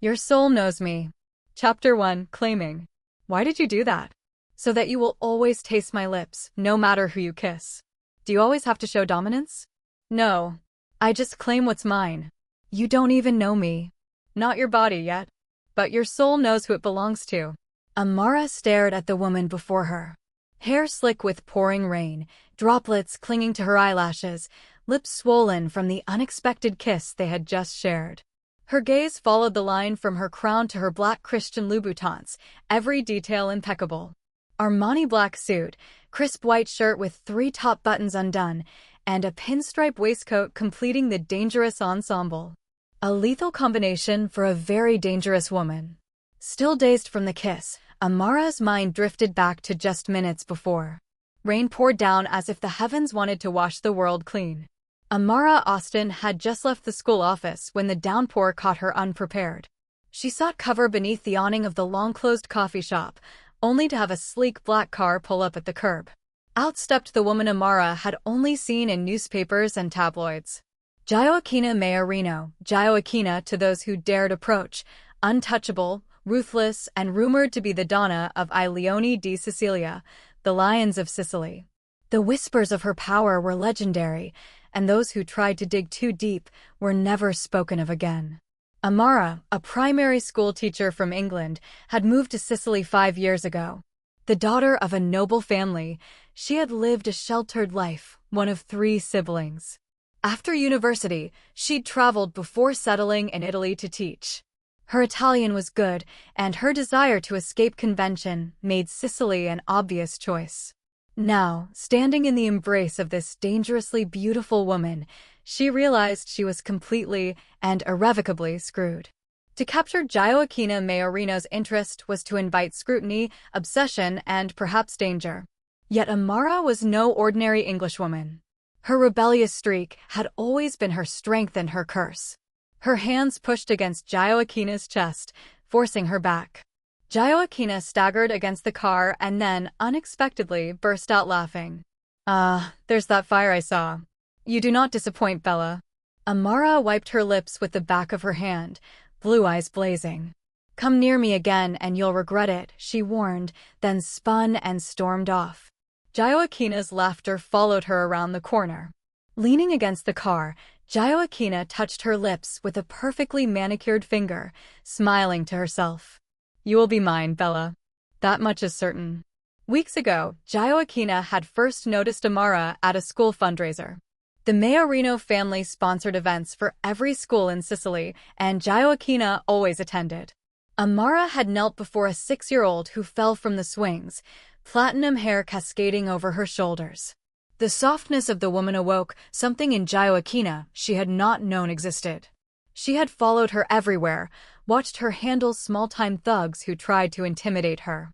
Your soul knows me. Chapter 1, Claiming. Why did you do that? So that you will always taste my lips, no matter who you kiss. Do you always have to show dominance? No. I just claim what's mine. You don't even know me. Not your body yet. But your soul knows who it belongs to. Amara stared at the woman before her. Hair slick with pouring rain, droplets clinging to her eyelashes, lips swollen from the unexpected kiss they had just shared. Her gaze followed the line from her crown to her black Christian Louboutins, every detail impeccable. Armani black suit, crisp white shirt with 3 top buttons undone, and a pinstripe waistcoat completing the dangerous ensemble. A lethal combination for a very dangerous woman. Still dazed from the kiss, Amara's mind drifted back to just minutes before. Rain poured down as if the heavens wanted to wash the world clean. Amara Austin had just left the school office when the downpour caught her unprepared. She sought cover beneath the awning of the long-closed coffee shop, only to have a sleek black car pull up at the curb. Out stepped the woman Amara had only seen in newspapers and tabloids. Joaquina Mayorino, Joaquina to those who dared approach, untouchable, ruthless, and rumored to be the Donna of I Leone di Sicilia, the Lions of Sicily. The whispers of her power were legendary, and those who tried to dig too deep were never spoken of again. Amara, a primary school teacher from England, had moved to Sicily 5 years ago. The daughter of a noble family, she had lived a sheltered life, one of 3 siblings. After university, she'd traveled before settling in Italy to teach. Her Italian was good, and her desire to escape convention made Sicily an obvious choice. Now, standing in the embrace of this dangerously beautiful woman, she realized she was completely and irrevocably screwed. To capture Joaquina Mayorino's interest was to invite scrutiny, obsession, and perhaps danger. Yet Amara was no ordinary Englishwoman. Her rebellious streak had always been her strength and her curse. Her hands pushed against Joaquina's chest, forcing her back. Joaquina staggered against the car and then, unexpectedly, burst out laughing. There's that fire I saw. You do not disappoint, Bella. Amara wiped her lips with the back of her hand, blue eyes blazing. Come near me again and you'll regret it, she warned, then spun and stormed off. Joaquina's laughter followed her around the corner. Leaning against the car, Joaquina touched her lips with a perfectly manicured finger, smiling to herself. You will be mine, Bella. That much is certain. Weeks ago, Joaquina had first noticed Amara at a school fundraiser. The Mayorino family sponsored events for every school in Sicily, and Joaquina always attended. Amara had knelt before a 6-year-old who fell from the swings, platinum hair cascading over her shoulders. The softness of the woman awoke something in Joaquina she had not known existed. She had followed her everywhere, watched her handle small-time thugs who tried to intimidate her.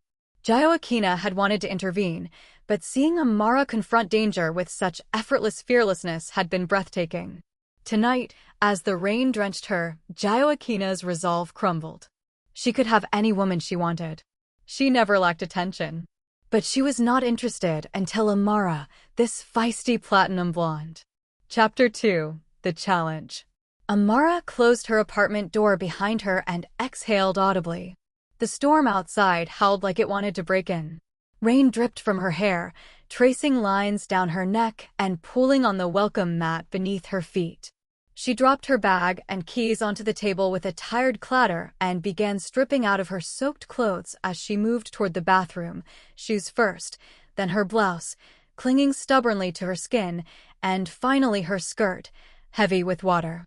Joaquina had wanted to intervene, but seeing Amara confront danger with such effortless fearlessness had been breathtaking. Tonight, as the rain drenched her, Joaquina's resolve crumbled. She could have any woman she wanted. She never lacked attention. But she was not interested until Amara, this feisty platinum blonde. Chapter 2, The Challenge. Amara closed her apartment door behind her and exhaled audibly. The storm outside howled like it wanted to break in. Rain dripped from her hair, tracing lines down her neck and pooling on the welcome mat beneath her feet. She dropped her bag and keys onto the table with a tired clatter and began stripping out of her soaked clothes as she moved toward the bathroom, shoes first, then her blouse, clinging stubbornly to her skin, and finally her skirt, heavy with water.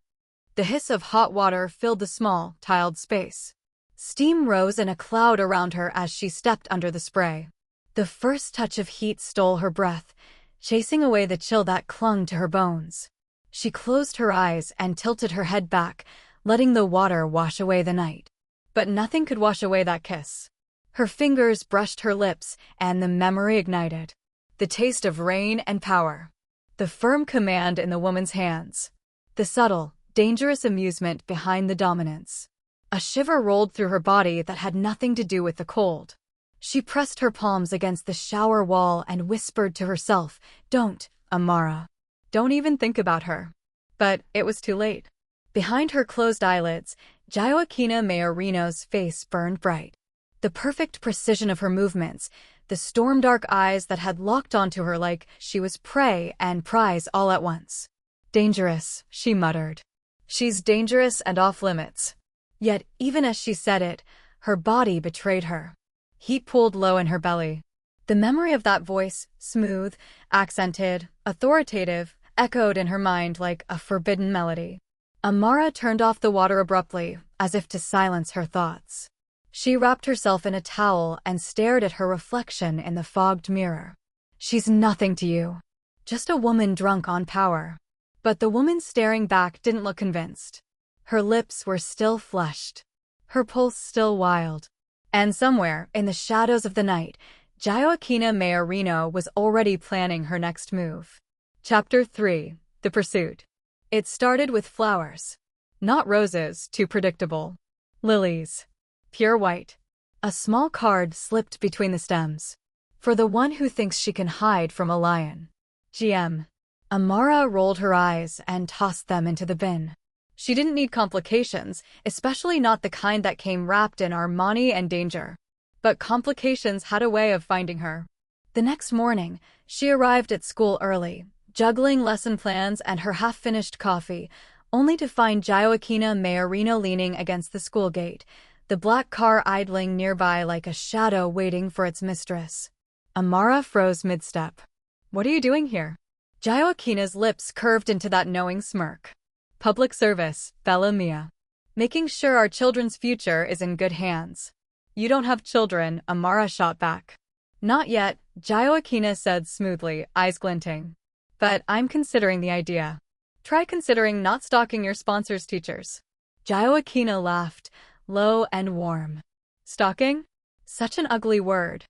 The hiss of hot water filled the small, tiled space. Steam rose in a cloud around her as she stepped under the spray. The first touch of heat stole her breath, chasing away the chill that clung to her bones. She closed her eyes and tilted her head back, letting the water wash away the night. But nothing could wash away that kiss. Her fingers brushed her lips, and the memory ignited. The taste of rain and power. The firm command in the woman's hands. The subtle, dangerous amusement behind the dominance. A shiver rolled through her body that had nothing to do with the cold. She pressed her palms against the shower wall and whispered to herself, "Don't, Amara. Don't even think about her." But it was too late. Behind her closed eyelids, Gioacchina Maiorino's face burned bright. The perfect precision of her movements, the storm-dark eyes that had locked onto her like she was prey and prize all at once. Dangerous, she muttered. She's dangerous and off-limits. Yet, even as she said it, her body betrayed her. Heat pooled low in her belly. The memory of that voice, smooth, accented, authoritative, echoed in her mind like a forbidden melody. Amara turned off the water abruptly, as if to silence her thoughts. She wrapped herself in a towel and stared at her reflection in the fogged mirror. She's nothing to you. Just a woman drunk on power. But the woman staring back didn't look convinced. Her lips were still flushed. Her pulse still wild. And somewhere, in the shadows of the night, Gioacchina Maiorino was already planning her next move. Chapter 3. The Pursuit. It started with flowers. Not roses, too predictable. Lilies. Pure white. A small card slipped between the stems. For the one who thinks she can hide from a lion. GM. Amara rolled her eyes and tossed them into the bin. She didn't need complications, especially not the kind that came wrapped in Armani and danger. But complications had a way of finding her. The next morning, she arrived at school early, juggling lesson plans and her half-finished coffee, only to find Gioacchina Maiorino leaning against the school gate, the black car idling nearby like a shadow waiting for its mistress. Amara froze mid-step. What are you doing here? Gioacchina's lips curved into that knowing smirk. Public service, bella mia. Making sure our children's future is in good hands. You don't have children, Amara shot back. Not yet, Gioacchina said smoothly, eyes glinting. But I'm considering the idea. Try considering not stalking your sponsor's teachers. Gioacchina laughed, low and warm. Stalking? Such an ugly word.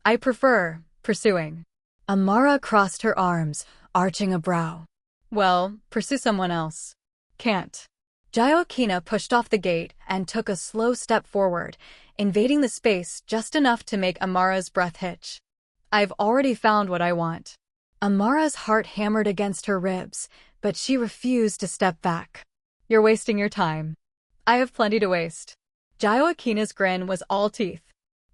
I prefer pursuing. Amara crossed her arms, arching a brow. Well, pursue someone else. Can't. Gioacchina pushed off the gate and took a slow step forward, invading the space just enough to make Amara's breath hitch. I've already found what I want. Amara's heart hammered against her ribs, but she refused to step back. You're wasting your time. I have plenty to waste. Gioacchina's grin was all teeth.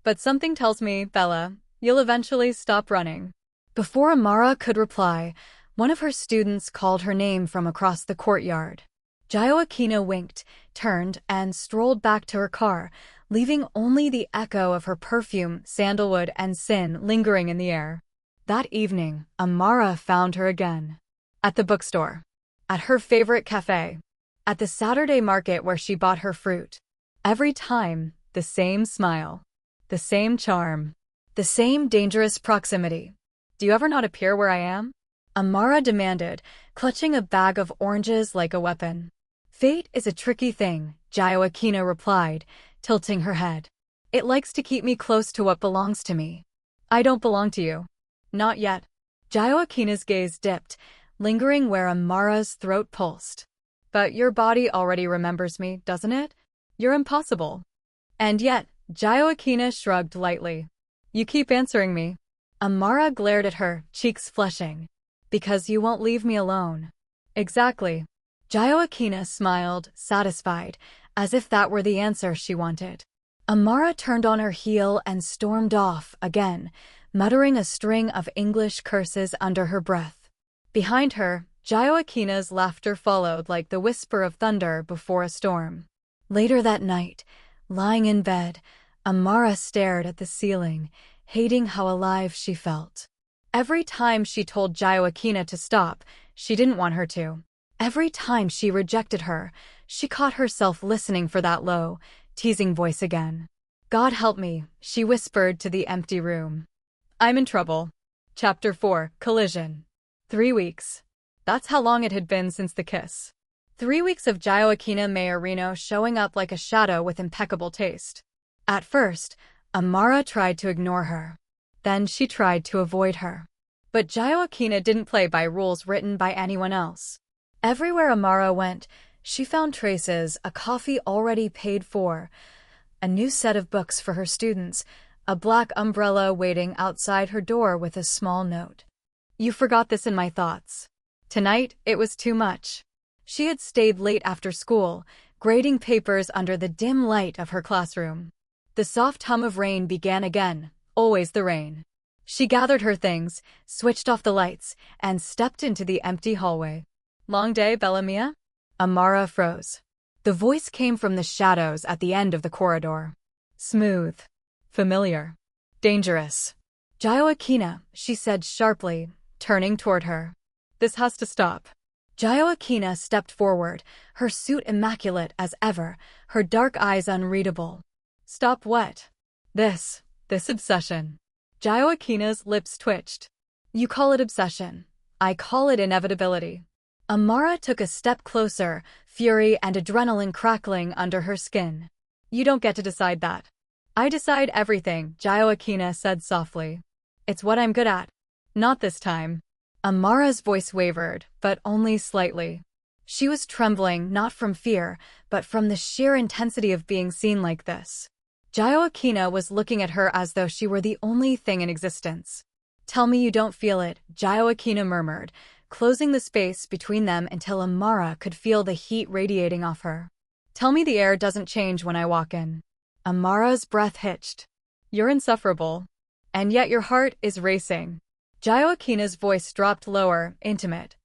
But something tells me, Bella, you'll eventually stop running. Before Amara could reply, one of her students called her name from across the courtyard. Gioacchina winked, turned, and strolled back to her car, leaving only the echo of her perfume, sandalwood, and sin lingering in the air. That evening, Amara found her again. At the bookstore. At her favorite cafe. At the Saturday market where she bought her fruit. Every time, the same smile. The same charm. The same dangerous proximity. Do you ever not appear where I am? Amara demanded, clutching a bag of oranges like a weapon. Fate is a tricky thing, Gioacchina replied, tilting her head. It likes to keep me close to what belongs to me. I don't belong to you. Not yet. Gioacchina's gaze dipped, lingering where Amara's throat pulsed. But your body already remembers me, doesn't it? You're impossible. And yet, Gioacchina shrugged lightly. You keep answering me. Amara glared at her, cheeks flushing. Because you won't leave me alone. Exactly. Gioacchina smiled, satisfied, as if that were the answer she wanted. Amara turned on her heel and stormed off, again, muttering a string of English curses under her breath. Behind her, Gioacchina's laughter followed like the whisper of thunder before a storm. Later that night, lying in bed, Amara stared at the ceiling, hating how alive she felt. Every time she told Gioacchina to stop, she didn't want her to. Every time she rejected her, she caught herself listening for that low, teasing voice again. God help me, she whispered to the empty room. I'm in trouble. Chapter 4. Collision. 3 weeks. That's how long it had been since the kiss. 3 weeks of Gioacchina Maiorino showing up like a shadow with impeccable taste. At first, Amara tried to ignore her. Then she tried to avoid her. But Gioacchina didn't play by rules written by anyone else. Everywhere Amara went, she found traces, a coffee already paid for, a new set of books for her students, a black umbrella waiting outside her door with a small note. You forgot this in my thoughts. Tonight, it was too much. She had stayed late after school, grading papers under the dim light of her classroom. The soft hum of rain began again, always the rain. She gathered her things, switched off the lights, and stepped into the empty hallway. Long day, Bella Mia? Amara froze. The voice came from the shadows at the end of the corridor. Smooth. Familiar. Dangerous. Gioacchina, she said sharply, turning toward her. This has to stop. Gioacchina stepped forward, her suit immaculate as ever, her dark eyes unreadable. Stop what? This obsession. Gioacchina's lips twitched. You call it obsession. I call it inevitability. Amara took a step closer, fury and adrenaline crackling under her skin. You don't get to decide that. I decide everything, Gioacchina said softly. It's what I'm good at. Not this time. Amara's voice wavered, but only slightly. She was trembling not from fear, but from the sheer intensity of being seen like this. Gioacchina was looking at her as though she were the only thing in existence. Tell me you don't feel it, Gioacchina murmured, closing the space between them until Amara could feel the heat radiating off her. Tell me the air doesn't change when I walk in. Amara's breath hitched. You're insufferable. And yet your heart is racing. Gioacchina's voice dropped lower, intimate.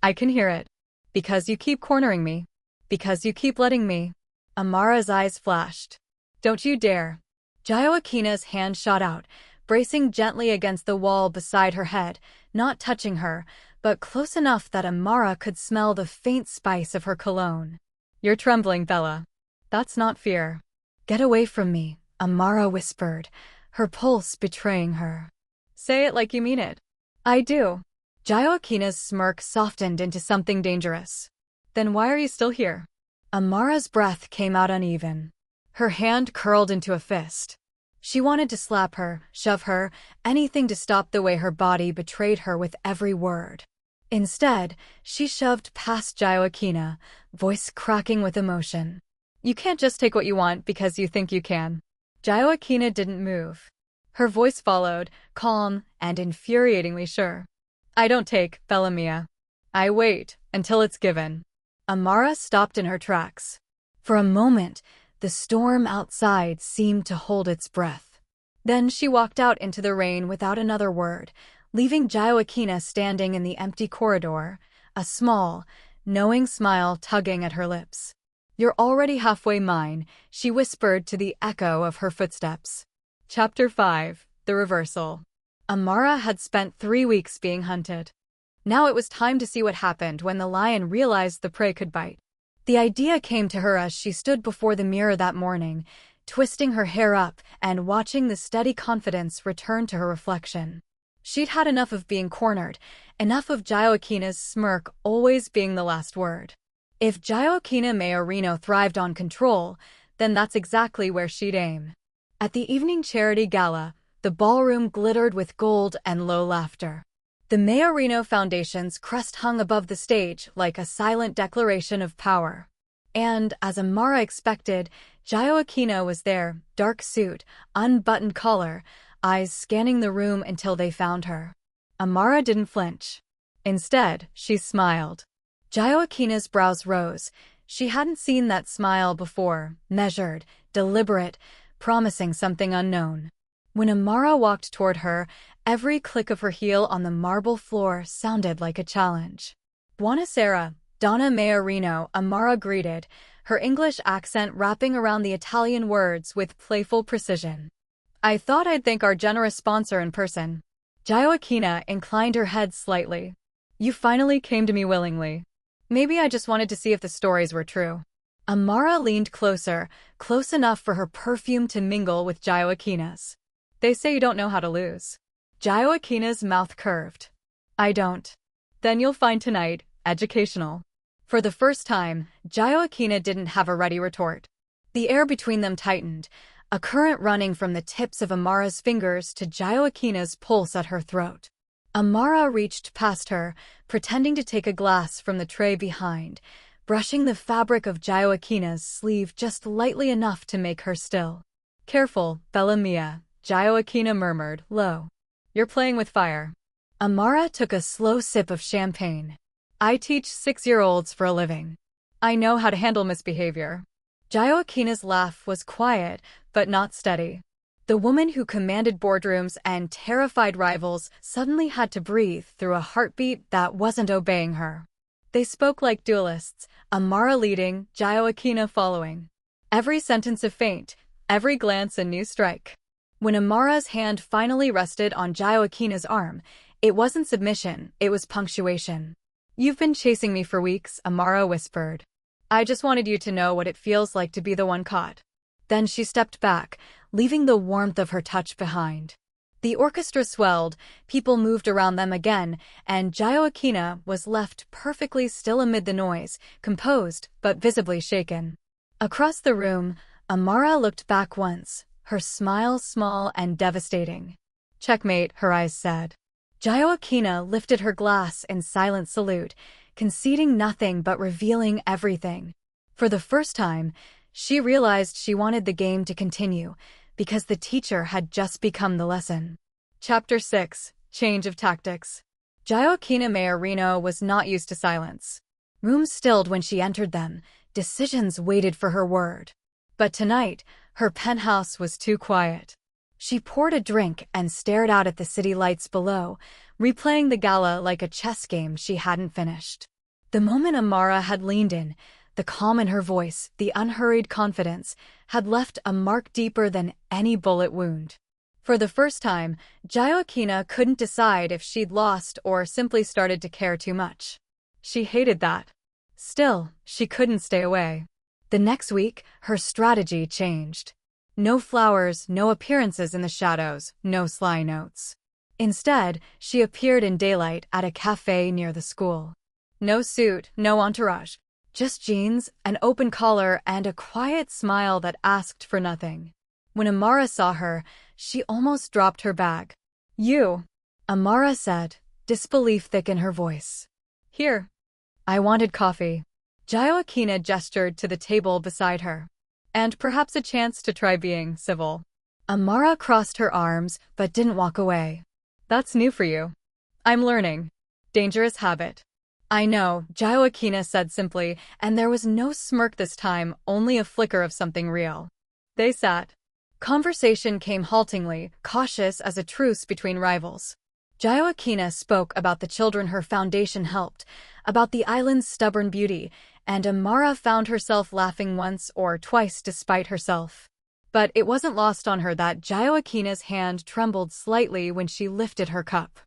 I can hear it. Because you keep cornering me. Because you keep letting me. Amara's eyes flashed. Don't you dare. Gioacchina's hand shot out, bracing gently against the wall beside her head, not touching her, but close enough that Amara could smell the faint spice of her cologne. You're trembling, Bella. That's not fear. Get away from me, Amara whispered, her pulse betraying her. Say it like you mean it. I do. Gioacchina's smirk softened into something dangerous. Then why are you still here? Amara's breath came out uneven. Her hand curled into a fist. She wanted to slap her, shove her, anything to stop the way her body betrayed her with every word. Instead, she shoved past Gioacchina, voice cracking with emotion. You can't just take what you want because you think you can. Gioacchina didn't move. Her voice followed, calm and infuriatingly sure. I don't take, Bella Mia. I wait until it's given. Amara stopped in her tracks. For a moment, the storm outside seemed to hold its breath. Then she walked out into the rain without another word, leaving Gioacchina standing in the empty corridor, a small, knowing smile tugging at her lips. You're already halfway mine, she whispered to the echo of her footsteps. Chapter 5. The Reversal. Amara had spent 3 weeks being hunted. Now it was time to see what happened when the lion realized the prey could bite. The idea came to her as she stood before the mirror that morning, twisting her hair up and watching the steady confidence return to her reflection. She'd had enough of being cornered, enough of Gioacchina's smirk always being the last word. If Gioacchina Maiorino thrived on control, then that's exactly where she'd aim. At the evening charity gala, the ballroom glittered with gold and low laughter. The Maiorino Foundation's crest hung above the stage like a silent declaration of power. And, as Amara expected, Gioacchina was there, dark suit, unbuttoned collar, eyes scanning the room until they found her. Amara didn't flinch. Instead, she smiled. Gioacchina's brows rose. She hadn't seen that smile before, measured, deliberate, promising something unknown. When Amara walked toward her, every click of her heel on the marble floor sounded like a challenge. Buonasera, Donna Maiorino, Amara greeted, her English accent wrapping around the Italian words with playful precision. I thought I'd thank our generous sponsor in person. Gioacchina inclined her head slightly. You finally came to me willingly. Maybe I just wanted to see if the stories were true. Amara leaned closer, close enough for her perfume to mingle with Gioacchina's. They say you don't know how to lose. Gioacchina's mouth curved. I don't. Then you'll find tonight, educational. For the first time, Gioacchina didn't have a ready retort. The air between them tightened, a current running from the tips of Amara's fingers to Gioacchina's pulse at her throat. Amara reached past her, pretending to take a glass from the tray behind, brushing the fabric of Gioacchina's sleeve just lightly enough to make her still. Careful, Bella Mia, Gioacchina murmured, low. You're playing with fire. Amara took a slow sip of champagne. I teach 6-year-olds for a living. I know how to handle misbehavior. Gioacchina's laugh was quiet, but not steady. The woman who commanded boardrooms and terrified rivals suddenly had to breathe through a heartbeat that wasn't obeying her. They spoke like duelists, Amara leading, Gioacchina following. Every sentence a feint, every glance a new strike. When Amara's hand finally rested on Gioacchina's arm, it wasn't submission, it was punctuation. You've been chasing me for weeks, Amara whispered. I just wanted you to know what it feels like to be the one caught. Then she stepped back, leaving the warmth of her touch behind. The orchestra swelled, people moved around them again, and Gioacchina was left perfectly still amid the noise, composed but visibly shaken. Across the room, Amara looked back once, her smile small and devastating. Checkmate, her eyes said. Gioacchina lifted her glass in silent salute, conceding nothing but revealing everything. For the first time, she realized she wanted the game to continue, because the teacher had just become the lesson. Chapter 6. Change of Tactics. Gioacchina Maiorino was not used to silence. Rooms stilled when she entered them, decisions waited for her word. But tonight, her penthouse was too quiet. She poured a drink and stared out at the city lights below, replaying the gala like a chess game she hadn't finished. The moment Amara had leaned in, the calm in her voice, the unhurried confidence, had left a mark deeper than any bullet wound. For the first time, Gioacchina couldn't decide if she'd lost or simply started to care too much. She hated that. Still, she couldn't stay away. The next week, her strategy changed. No flowers, no appearances in the shadows, no sly notes. Instead, she appeared in daylight at a cafe near the school. No suit, no entourage. Just jeans, an open collar, and a quiet smile that asked for nothing. When Amara saw her, she almost dropped her bag. You, Amara said, disbelief thick in her voice. Here. I wanted coffee. Gioacchina gestured to the table beside her. And perhaps a chance to try being civil. Amara crossed her arms, but didn't walk away. That's new for you. I'm learning. Dangerous habit. I know, Gioacchina said simply, and there was no smirk this time, only a flicker of something real. They sat. Conversation came haltingly, cautious as a truce between rivals. Gioacchina spoke about the children her foundation helped, about the island's stubborn beauty, and Amara found herself laughing once or twice despite herself. But it wasn't lost on her that Gioacchina's hand trembled slightly when she lifted her cup.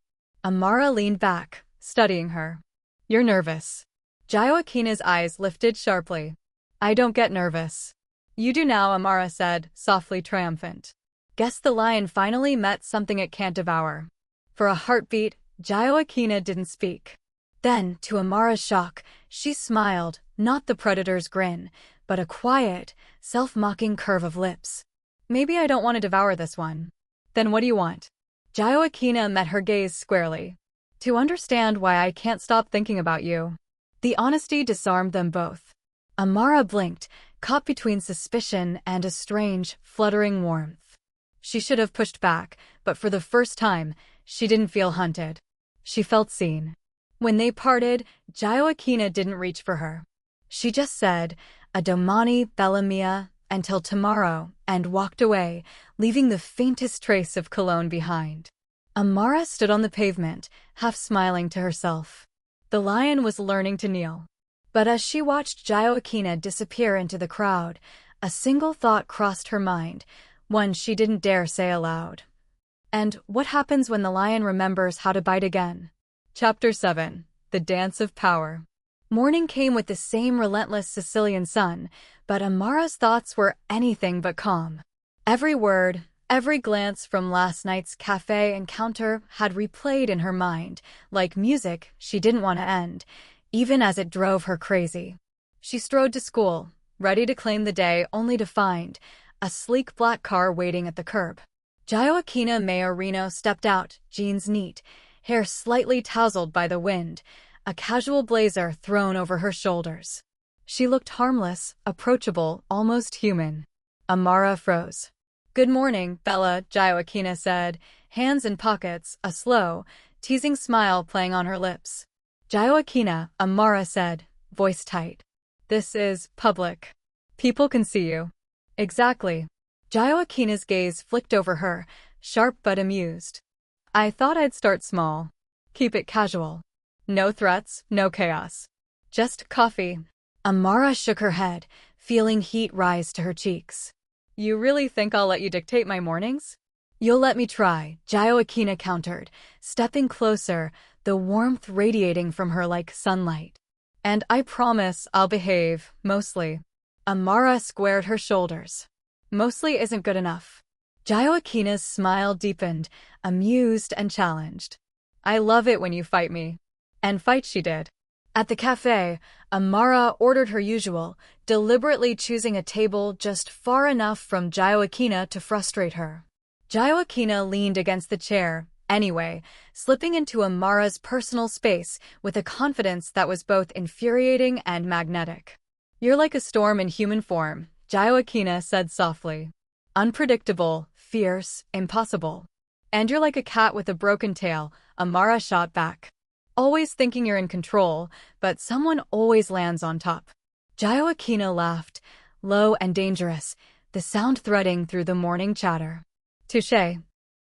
Amara leaned back, studying her. You're nervous. Gioacchina's eyes lifted sharply. I don't get nervous. You do now, Amara said, softly triumphant. Guess the lion finally met something it can't devour. For a heartbeat, Gioacchina didn't speak. Then, to Amara's shock, she smiled, not the predator's grin, but a quiet, self-mocking curve of lips. Maybe I don't want to devour this one. Then what do you want? Gioacchina met her gaze squarely. To understand why I can't stop thinking about you. The honesty disarmed them both. Amara blinked, caught between suspicion and a strange, fluttering warmth. She should have pushed back, but for the first time, she didn't feel hunted. She felt seen. When they parted, Gioacchina didn't reach for her. She just said, "A domani, bella mia, until tomorrow," and walked away, leaving the faintest trace of cologne behind. Amara stood on the pavement, half smiling to herself. The lion was learning to kneel. But as she watched Gioacchina disappear into the crowd, a single thought crossed her mind, one she didn't dare say aloud. And what happens when the lion remembers how to bite again? Chapter 7. The Dance of Power. Morning came with the same relentless Sicilian sun, but Amara's thoughts were anything but calm. Every word, every glance from last night's cafe encounter had replayed in her mind, like music she didn't want to end, even as it drove her crazy. She strode to school, ready to claim the day only to find a sleek black car waiting at the curb. Gioacchina Maiorino stepped out, jeans neat, hair slightly tousled by the wind, a casual blazer thrown over her shoulders. She looked harmless, approachable, almost human. Amara froze. "Good morning, Bella," Gioacchina said, hands in pockets, a slow, teasing smile playing on her lips. "Gioacchina," Amara said, voice tight. This is public. People can see you. Exactly. Gioacchina's gaze flicked over her, sharp but amused. I thought I'd start small. Keep it casual. No threats, no chaos. Just coffee. Amara shook her head, feeling heat rise to her cheeks. You really think I'll let you dictate my mornings? You'll let me try, Gioacchina countered, stepping closer, the warmth radiating from her like sunlight. And I promise I'll behave, mostly. Amara squared her shoulders. Mostly isn't good enough. Gioacchina's smile deepened, amused and challenged. I love it when you fight me. And fight she did. At the cafe, Amara ordered her usual, deliberately choosing a table just far enough from Gioacchina to frustrate her. Gioacchina leaned against the chair, anyway, slipping into Amara's personal space with a confidence that was both infuriating and magnetic. You're like a storm in human form, Gioacchina said softly. Unpredictable, fierce, impossible. And you're like a cat with a broken tail, Amara shot back. Always thinking you're in control, but someone always lands on top. Gioacchina laughed, low and dangerous, the sound threading through the morning chatter. Touché.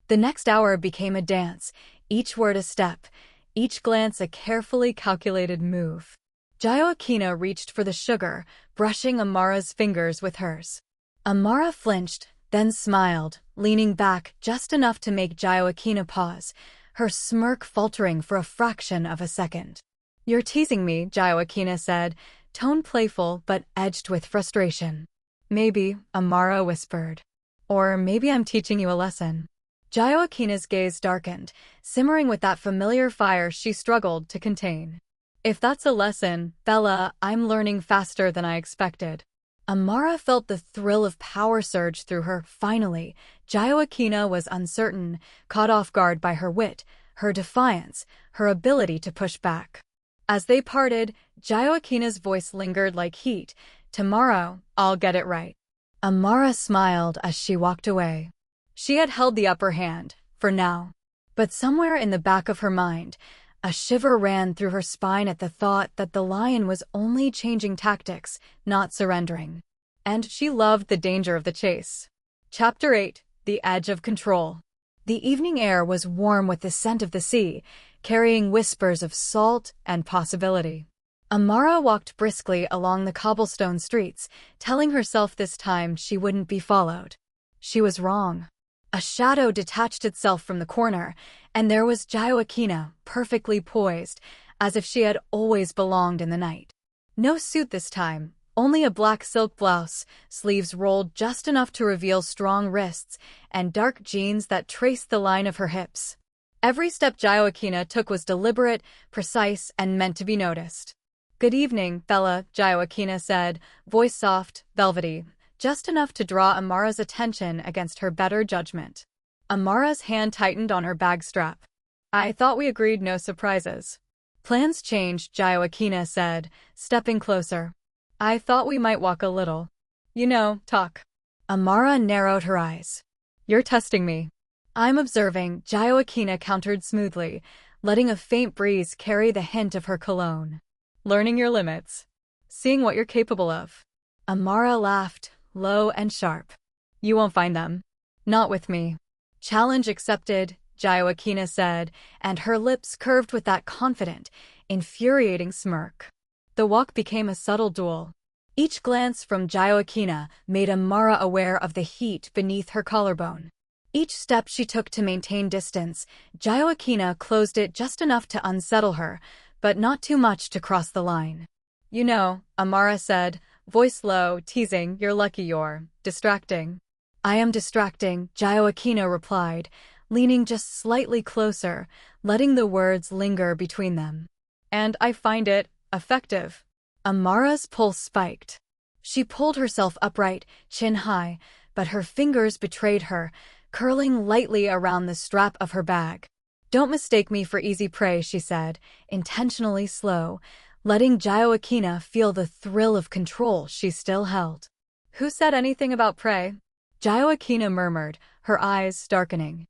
The next hour became a dance, each word a step, each glance a carefully calculated move. Gioacchina reached for the sugar, brushing Amara's fingers with hers. Amara flinched, then smiled, leaning back just enough to make Gioacchina pause, her smirk faltering for a fraction of a second. You're teasing me, Gioacchina said, tone playful but edged with frustration. Maybe, Amara whispered. Or maybe I'm teaching you a lesson. Gioacchina's gaze darkened, simmering with that familiar fire she struggled to contain. If that's a lesson, Bella, I'm learning faster than I expected. Amara felt the thrill of power surge through her. Finally, Gioacchina was uncertain, caught off guard by her wit, her defiance, her ability to push back. As they parted, Gioacchina's voice lingered like heat. Tomorrow, I'll get it right. Amara smiled as she walked away. She had held the upper hand, for now. But somewhere in the back of her mind, a shiver ran through her spine at the thought that the lion was only changing tactics, not surrendering. And she loved the danger of the chase. Chapter 8: The Edge of Control. The evening air was warm with the scent of the sea, carrying whispers of salt and possibility. Amara walked briskly along the cobblestone streets, telling herself this time she wouldn't be followed. She was wrong. A shadow detached itself from the corner, and there was Gioacchina, perfectly poised, as if she had always belonged in the night. No suit this time, only a black silk blouse, sleeves rolled just enough to reveal strong wrists, and dark jeans that traced the line of her hips. Every step Gioacchina took was deliberate, precise, and meant to be noticed. Good evening, Bella, Gioacchina said, voice soft, velvety, just enough to draw Amara's attention against her better judgment. Amara's hand tightened on her bag strap. I thought we agreed no surprises. Plans changed, Gioacchina said, stepping closer. I thought we might walk a little. You know, talk. Amara narrowed her eyes. You're testing me. I'm observing, Gioacchina countered smoothly, letting a faint breeze carry the hint of her cologne. Learning your limits. Seeing what you're capable of. Amara laughed, low and sharp. You won't find them. Not with me. Challenge accepted, Gioacchina said, and her lips curved with that confident, infuriating smirk. The walk became a subtle duel. Each glance from Gioacchina made Amara aware of the heat beneath her collarbone. Each step she took to maintain distance, Gioacchina closed it just enough to unsettle her, but not too much to cross the line. You know, Amara said, voice low, teasing, you're lucky you're distracting. I am distracting, Gioacchina replied, leaning just slightly closer, letting the words linger between them. And I find it effective. Amara's pulse spiked. She pulled herself upright, chin high, but her fingers betrayed her, curling lightly around the strap of her bag. Don't mistake me for easy prey, she said, intentionally slow, letting Gioacchina feel the thrill of control she still held. Who said anything about prey? Gioacchina murmured, her eyes darkening.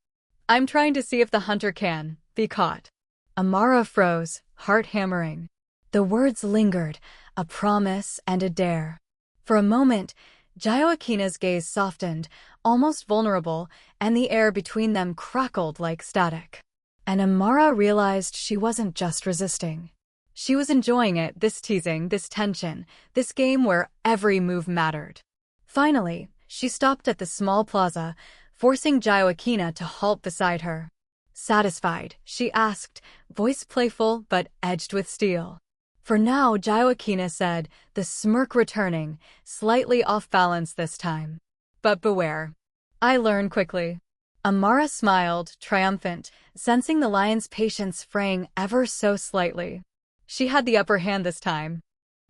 I'm trying to see if the hunter can be caught. Amara froze, heart hammering. The words lingered, a promise, and a dare. For a moment, Gioacchina's gaze softened, almost vulnerable, and the air between them crackled like static. And Amara realized she wasn't just resisting. She was enjoying it, this teasing, this tension, this game where every move mattered. Finally, she stopped at the small plaza, forcing Gioacchina to halt beside her. Satisfied, she asked, voice playful but edged with steel. For now, Gioacchina said, the smirk returning, slightly off balance this time. But beware. I learn quickly. Amara smiled, triumphant, sensing the lion's patience fraying ever so slightly. She had the upper hand this time.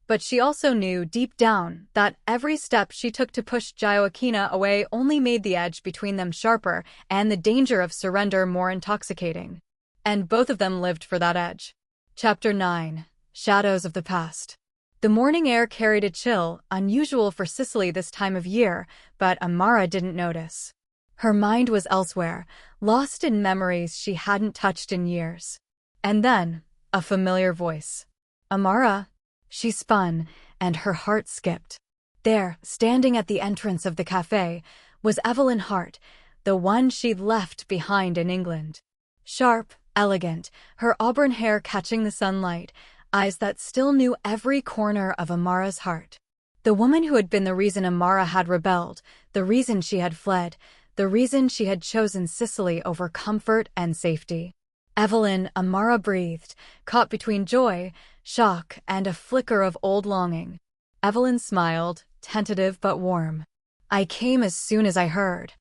But she also knew deep down that every step she took to push Gioacchina away only made the edge between them sharper and the danger of surrender more intoxicating. And both of them lived for that edge. Chapter 9. Shadows of the Past. The morning air carried a chill, unusual for Sicily this time of year, but Amara didn't notice. Her mind was elsewhere, lost in memories she hadn't touched in years. And then, a familiar voice. Amara? She spun, and her heart skipped. There, standing at the entrance of the cafe, was Evelyn Hart, the one she'd left behind in England. Sharp, elegant, her auburn hair catching the sunlight, eyes that still knew every corner of Amara's heart. The woman who had been the reason Amara had rebelled, the reason she had fled, the reason she had chosen Sicily over comfort and safety. Evelyn, Amara breathed, caught between joy, shock, and a flicker of old longing. Evelyn smiled, tentative but warm. I came as soon as I heard.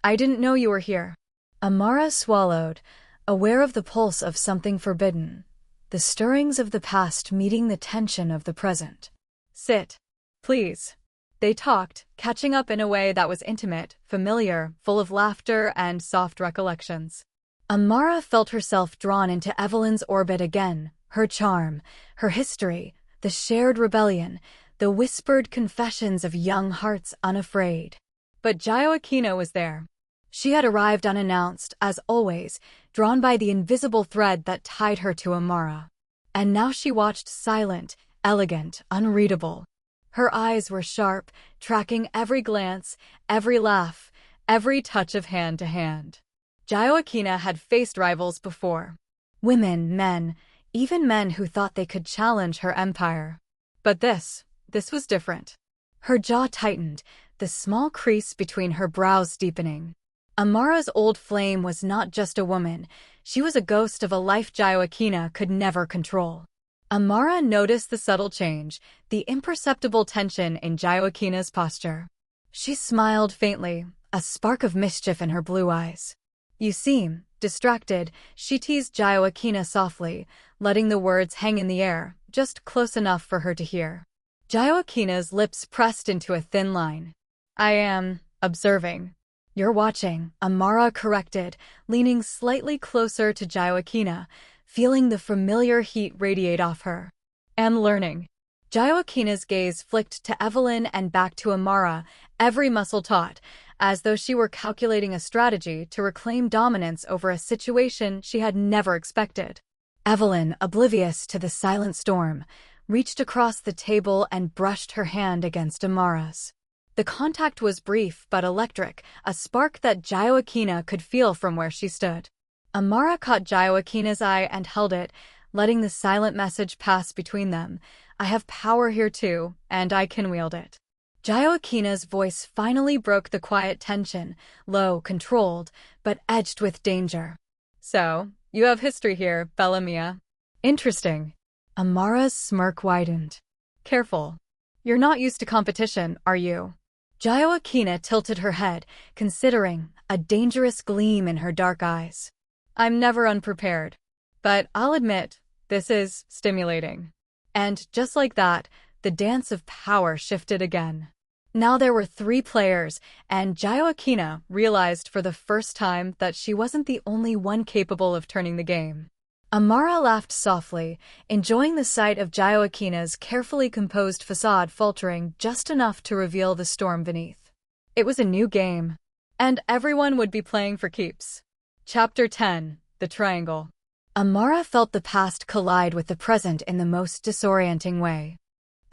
I didn't know you were here. Amara swallowed, aware of the pulse of something forbidden, the stirrings of the past meeting the tension of the present. Sit. Please. They talked, catching up in a way that was intimate, familiar, full of laughter and soft recollections. Amara felt herself drawn into Evelyn's orbit again, her charm, her history, the shared rebellion, the whispered confessions of young hearts unafraid. But Gioacchina was there. She had arrived unannounced, as always, drawn by the invisible thread that tied her to Amara. And now she watched silent, elegant, unreadable. Her eyes were sharp, tracking every glance, every laugh, every touch of hand to hand. Gioacchina had faced rivals before. Women, men, even men who thought they could challenge her empire. But this was different. Her jaw tightened, the small crease between her brows deepening. Amara's old flame was not just a woman, she was a ghost of a life Gioacchina could never control. Amara noticed the subtle change, the imperceptible tension in Gioacchina's posture. She smiled faintly, a spark of mischief in her blue eyes. You seem distracted, she teased Gioacchina softly, letting the words hang in the air, just close enough for her to hear. Gioacchina's lips pressed into a thin line. I am observing. You're watching, Amara corrected, leaning slightly closer to Gioacchina, feeling the familiar heat radiate off her. And learning. Gioacchina's gaze flicked to Evelyn and back to Amara, every muscle taut, as though she were calculating a strategy to reclaim dominance over a situation she had never expected. Evelyn, oblivious to the silent storm, reached across the table and brushed her hand against Amara's. The contact was brief but electric, a spark that Gioacchina could feel from where she stood. Amara caught Gioacchina's eye and held it, letting the silent message pass between them. I have power here too, and I can wield it. Gioacchina's voice finally broke the quiet tension, low, controlled, but edged with danger. So, you have history here, Bella Mia. Interesting. Amara's smirk widened. Careful. You're not used to competition, are you? Gioacchina tilted her head, considering, a dangerous gleam in her dark eyes. I'm never unprepared. But I'll admit, this is stimulating. And just like that, the dance of power shifted again. Now there were 3 players, and Gioacchina realized for the first time that she wasn't the only one capable of turning the game. Amara laughed softly, enjoying the sight of Gioacchina's carefully composed facade faltering just enough to reveal the storm beneath. It was a new game, and everyone would be playing for keeps. Chapter 10. The Triangle. Amara felt the past collide with the present in the most disorienting way.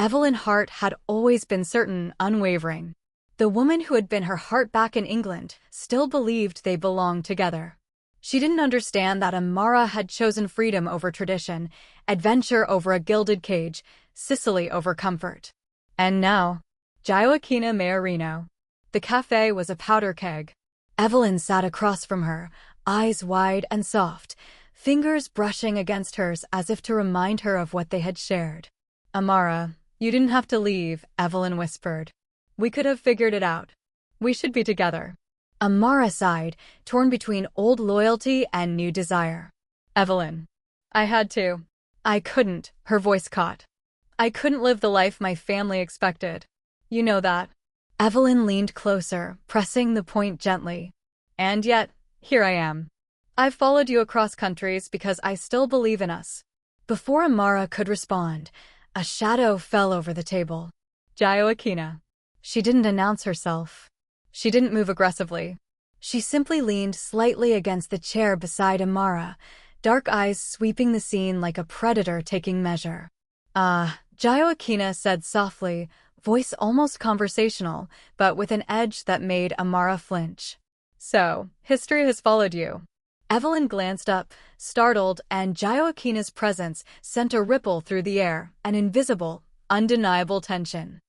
Evelyn's heart had always been certain, unwavering. The woman who had been her heart back in England still believed they belonged together. She didn't understand that Amara had chosen freedom over tradition, adventure over a gilded cage, Sicily over comfort. And now, Gioacchina Maiorino. The cafe was a powder keg. Evelyn sat across from her, eyes wide and soft, fingers brushing against hers as if to remind her of what they had shared. Amara, you didn't have to leave, Evelyn whispered. We could have figured it out. We should be together. Amara sighed, torn between old loyalty and new desire. Evelyn. I had to. I couldn't, her voice caught. I couldn't live the life my family expected. You know that. Evelyn leaned closer, pressing the point gently. And yet, here I am. I've followed you across countries because I still believe in us. Before Amara could respond, a shadow fell over the table. Gioacchina. She didn't announce herself. She didn't move aggressively. She simply leaned slightly against the chair beside Amara, dark eyes sweeping the scene like a predator taking measure. Gioacchina said softly, voice almost conversational, but with an edge that made Amara flinch. So, history has followed you. Evelyn glanced up, startled, and Gioacchina's presence sent a ripple through the air, an invisible, undeniable tension.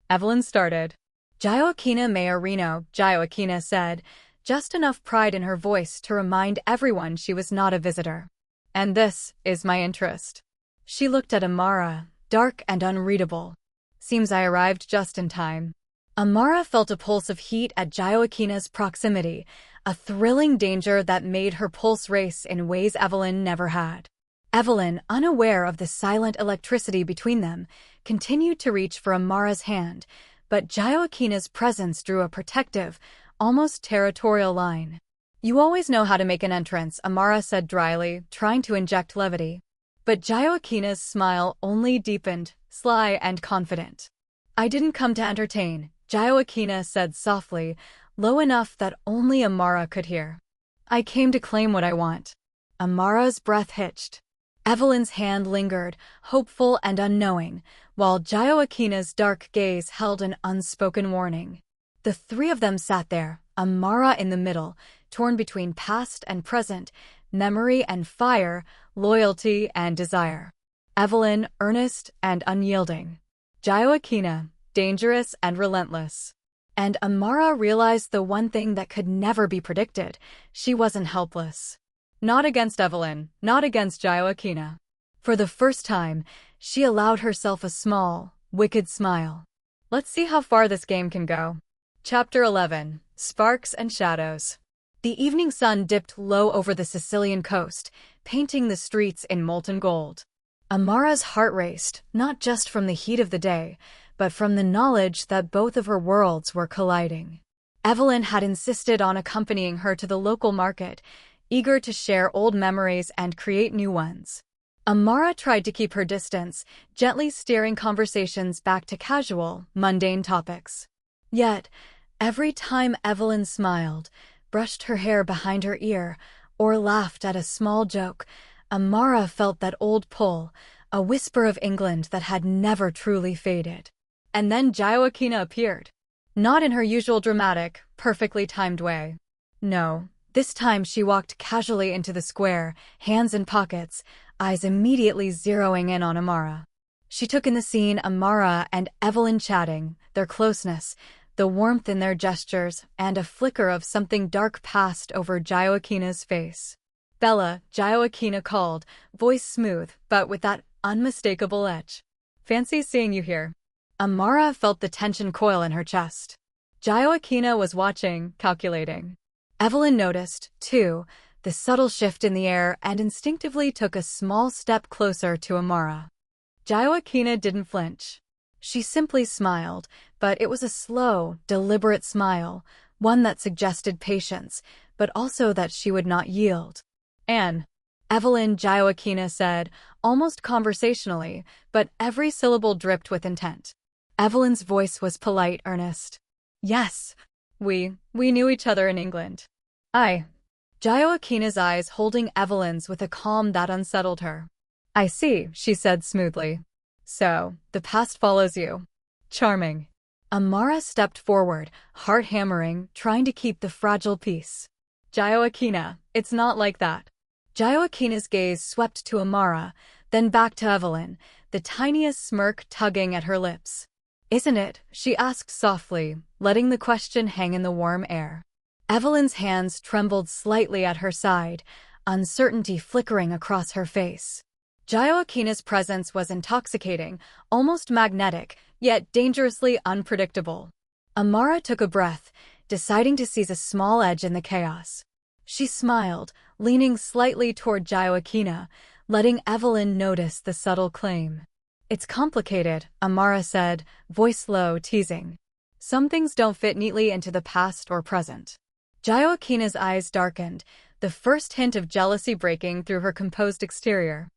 Evelyn started. Gioacchina Maiorino, Gioacchina said, just enough pride in her voice to remind everyone she was not a visitor. And this is my interest. She looked at Amara, dark and unreadable. Seems I arrived just in time. Amara felt a pulse of heat at Gioacchina's proximity, a thrilling danger that made her pulse race in ways Evelyn never had. Evelyn, unaware of the silent electricity between them, continued to reach for Amara's hand, but Gioacchina's presence drew a protective, almost territorial line. You always know how to make an entrance, Amara said dryly, trying to inject levity. But Gioacchina's smile only deepened, sly and confident. I didn't come to entertain, Gioacchina said softly, low enough that only Amara could hear. I came to claim what I want. Amara's breath hitched. Evelyn's hand lingered, hopeful and unknowing, while Gioacchina's dark gaze held an unspoken warning. The three of them sat there, Amara in the middle, torn between past and present, memory and fire, loyalty and desire. Evelyn, earnest and unyielding. Gioacchina, dangerous and relentless. And Amara realized the one thing that could never be predicted: she wasn't helpless. Not against Evelyn, not against Gioacchina. For the first time, she allowed herself a small, wicked smile. Let's see how far this game can go. Chapter 11. Sparks and Shadows. The evening sun dipped low over the Sicilian coast, painting the streets in molten gold. Amara's heart raced, not just from the heat of the day, but from the knowledge that both of her worlds were colliding. Evelyn had insisted on accompanying her to the local market, eager to share old memories and create new ones. Amara tried to keep her distance, gently steering conversations back to casual, mundane topics. Yet, every time Evelyn smiled, brushed her hair behind her ear, or laughed at a small joke, Amara felt that old pull, a whisper of England that had never truly faded. And then Gioacchina appeared. Not in her usual dramatic, perfectly timed way. No, this time she walked casually into the square, hands in pockets, eyes immediately zeroing in on Amara. She took in the scene, Amara and Evelyn chatting, their closeness, the warmth in their gestures, and a flicker of something dark passed over Gioacchina's face. Bella, Gioacchina called, voice smooth, but with that unmistakable edge. Fancy seeing you here. Amara felt the tension coil in her chest. Gioacchina was watching, calculating. Evelyn noticed, too, the subtle shift in the air and instinctively took a small step closer to Amara. Gioacchina didn't flinch. She simply smiled, but it was a slow, deliberate smile, one that suggested patience, but also that she would not yield. Anne. Evelyn, Gioacchina said, almost conversationally, but every syllable dripped with intent. Evelyn's voice was polite, earnest. Yes. We knew each other in England. Gioacchina's eyes holding Evelyn's with a calm that unsettled her. I see, she said smoothly. So, the past follows you. Charming. Amara stepped forward, heart hammering, trying to keep the fragile peace. Gioacchina, it's not like that. Gioacchina's gaze swept to Amara, then back to Evelyn, the tiniest smirk tugging at her lips. Isn't it? She asked softly, letting the question hang in the warm air. Evelyn's hands trembled slightly at her side, uncertainty flickering across her face. Gioacchina's presence was intoxicating, almost magnetic, yet dangerously unpredictable. Amara took a breath, deciding to seize a small edge in the chaos. She smiled, leaning slightly toward Gioacchina, letting Evelyn notice the subtle claim. It's complicated, Amara said, voice low, teasing. Some things don't fit neatly into the past or present. Gioacchina's eyes darkened, the first hint of jealousy breaking through her composed exterior.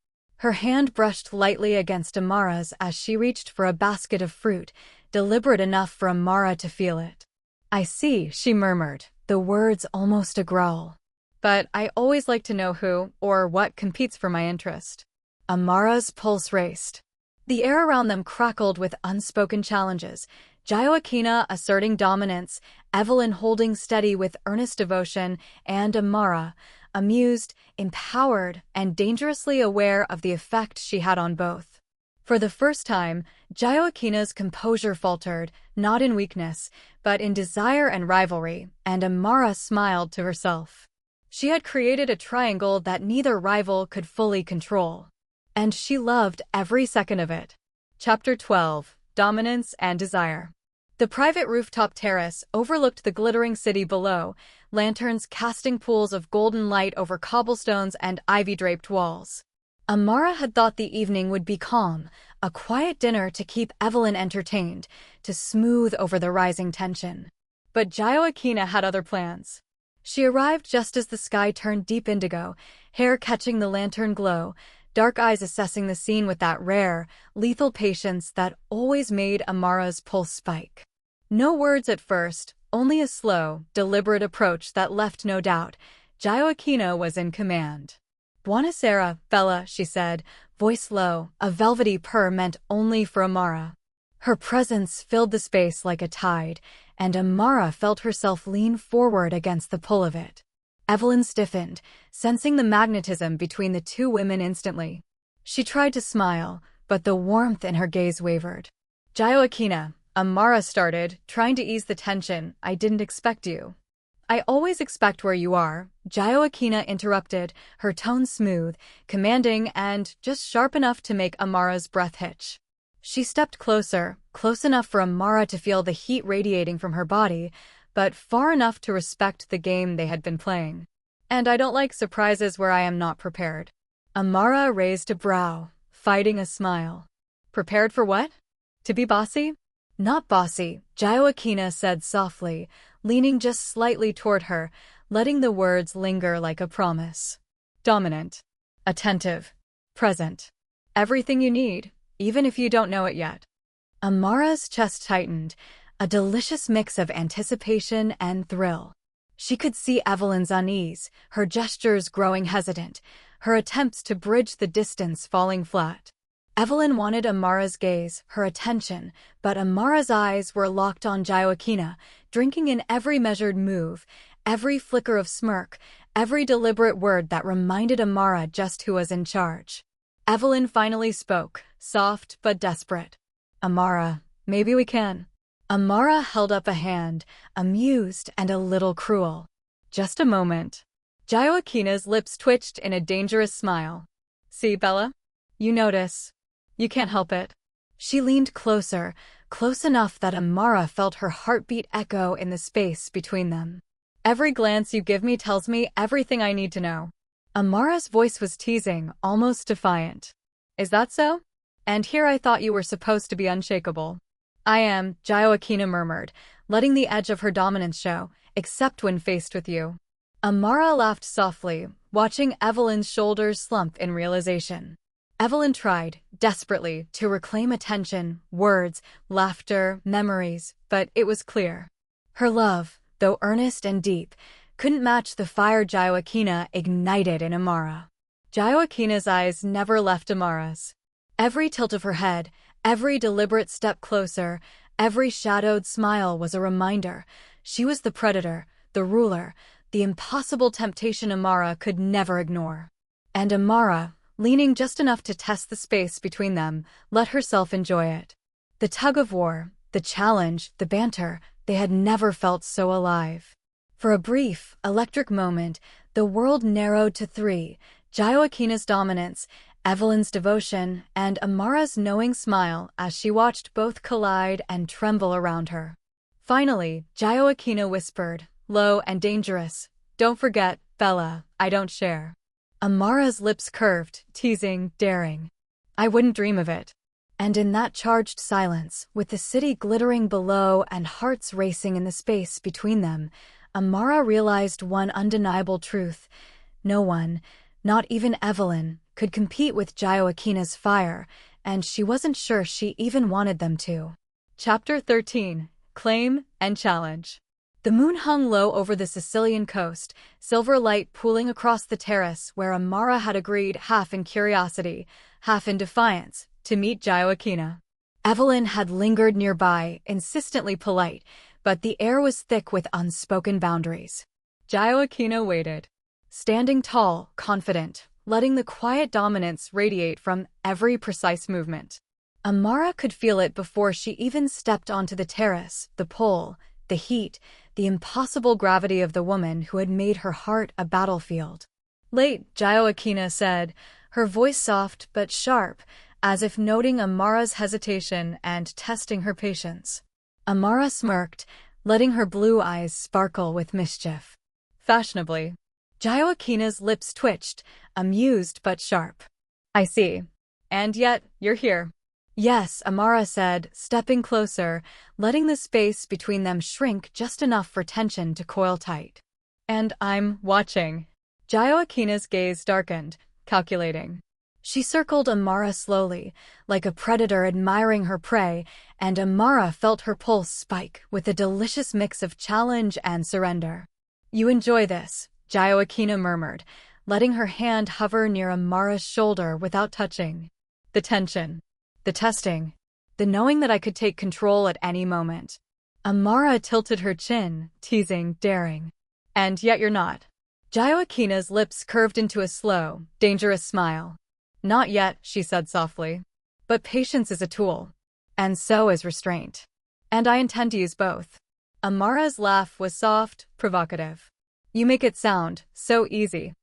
Her hand brushed lightly against Amara's as she reached for a basket of fruit, deliberate enough for Amara to feel it. I see, she murmured, the words almost a growl. But I always like to know who or what competes for my interest. Amara's pulse raced. The air around them crackled with unspoken challenges, Gioacchina asserting dominance, Evelyn holding steady with earnest devotion, and Amara, amused, empowered, and dangerously aware of the effect she had on both. For the first time, Gioacchina's composure faltered, not in weakness, but in desire and rivalry, and Amara smiled to herself. She had created a triangle that neither rival could fully control. And she loved every second of it. Chapter 12: Dominance and Desire. The private rooftop terrace overlooked the glittering city below, lanterns casting pools of golden light over cobblestones and ivy-draped walls. Amara had thought the evening would be calm, a quiet dinner to keep Evelyn entertained, to smooth over the rising tension. But Gioacchina had other plans. She arrived just as the sky turned deep indigo, hair catching the lantern glow, dark eyes assessing the scene with that rare, lethal patience that always made Amara's pulse spike. No words at first, only a slow, deliberate approach that left no doubt. Gioacchina was in command. Buonasera, Bella, she said, voice low, a velvety purr meant only for Amara. Her presence filled the space like a tide, and Amara felt herself lean forward against the pull of it. Evelyn stiffened, sensing the magnetism between the two women instantly. She tried to smile, but the warmth in her gaze wavered. Gioacchina, Amara started, trying to ease the tension. I didn't expect you. I always expect where you are, Gioacchina interrupted, her tone smooth, commanding and just sharp enough to make Amara's breath hitch. She stepped closer, close enough for Amara to feel the heat radiating from her body, but far enough to respect the game they had been playing. And I don't like surprises where I am not prepared. Amara raised a brow, fighting a smile. Prepared for what? To be bossy? Not bossy, Gioacchina said softly, leaning just slightly toward her, letting the words linger like a promise. Dominant. Attentive. Present. Everything you need, even if you don't know it yet. Amara's chest tightened, a delicious mix of anticipation and thrill. She could see Evelyn's unease, her gestures growing hesitant, her attempts to bridge the distance falling flat. Evelyn wanted Amara's gaze, her attention, but Amara's eyes were locked on Gioacchina, drinking in every measured move, every flicker of smirk, every deliberate word that reminded Amara just who was in charge. Evelyn finally spoke, soft but desperate. Amara, maybe we can. Amara held up a hand, amused and a little cruel. Just a moment. Gioacchina's lips twitched in a dangerous smile. See, Bella? You notice. You can't help it. She leaned closer, close enough that Amara felt her heartbeat echo in the space between them. Every glance you give me tells me everything I need to know. Amara's voice was teasing, almost defiant. Is that so? And here I thought you were supposed to be unshakable. I am, Gioacchina murmured, letting the edge of her dominance show, except when faced with you. Amara laughed softly, watching Evelyn's shoulders slump in realization. Evelyn tried, desperately, to reclaim attention, words, laughter, memories, but it was clear. Her love, though earnest and deep, couldn't match the fire Gioacchina ignited in Amara. Gioacchina's eyes never left Amara's. Every tilt of her head, every deliberate step closer, every shadowed smile was a reminder. She was the predator, the ruler, the impossible temptation Amara could never ignore. And Amara, leaning just enough to test the space between them, let herself enjoy it. The tug of war, the challenge, the banter, they had never felt so alive. For a brief, electric moment, the world narrowed to three: Gioacchina's dominance, Evelyn's devotion, and Amara's knowing smile as she watched both collide and tremble around her. Finally, Gioacchina whispered, low and dangerous, "Don't forget, Bella, I don't share." Amara's lips curved, teasing, daring. "I wouldn't dream of it." And in that charged silence, with the city glittering below and hearts racing in the space between them, Amara realized one undeniable truth. No one, not even Evelyn, could compete with Gioacchina's fire, and she wasn't sure she even wanted them to. Chapter 13: Claim and Challenge. The moon hung low over the Sicilian coast, silver light pooling across the terrace where Amara had agreed, half in curiosity, half in defiance, to meet Gioacchina. Evelyn had lingered nearby, insistently polite, but the air was thick with unspoken boundaries. Gioacchina waited, standing tall, confident, letting the quiet dominance radiate from every precise movement. Amara could feel it before she even stepped onto the terrace, the pull, the heat, the impossible gravity of the woman who had made her heart a battlefield. "Late," Gioacchina said, her voice soft but sharp, as if noting Amara's hesitation and testing her patience. Amara smirked, letting her blue eyes sparkle with mischief. "Fashionably." Gioacchina's lips twitched, amused but sharp. "I see. And yet, you're here." "Yes," Amara said, stepping closer, letting the space between them shrink just enough for tension to coil tight. "And I'm watching." Gioacchina's gaze darkened, calculating. She circled Amara slowly, like a predator admiring her prey, and Amara felt her pulse spike with a delicious mix of challenge and surrender. "You enjoy this," Gioacchina murmured, letting her hand hover near Amara's shoulder without touching. "The tension. The testing. The knowing that I could take control at any moment." Amara tilted her chin, teasing, daring. "And yet you're not." Gioacchina's lips curved into a slow, dangerous smile. "Not yet," she said softly. "But patience is a tool. And so is restraint. And I intend to use both." Amara's laugh was soft, provocative. "You make it sound so easy."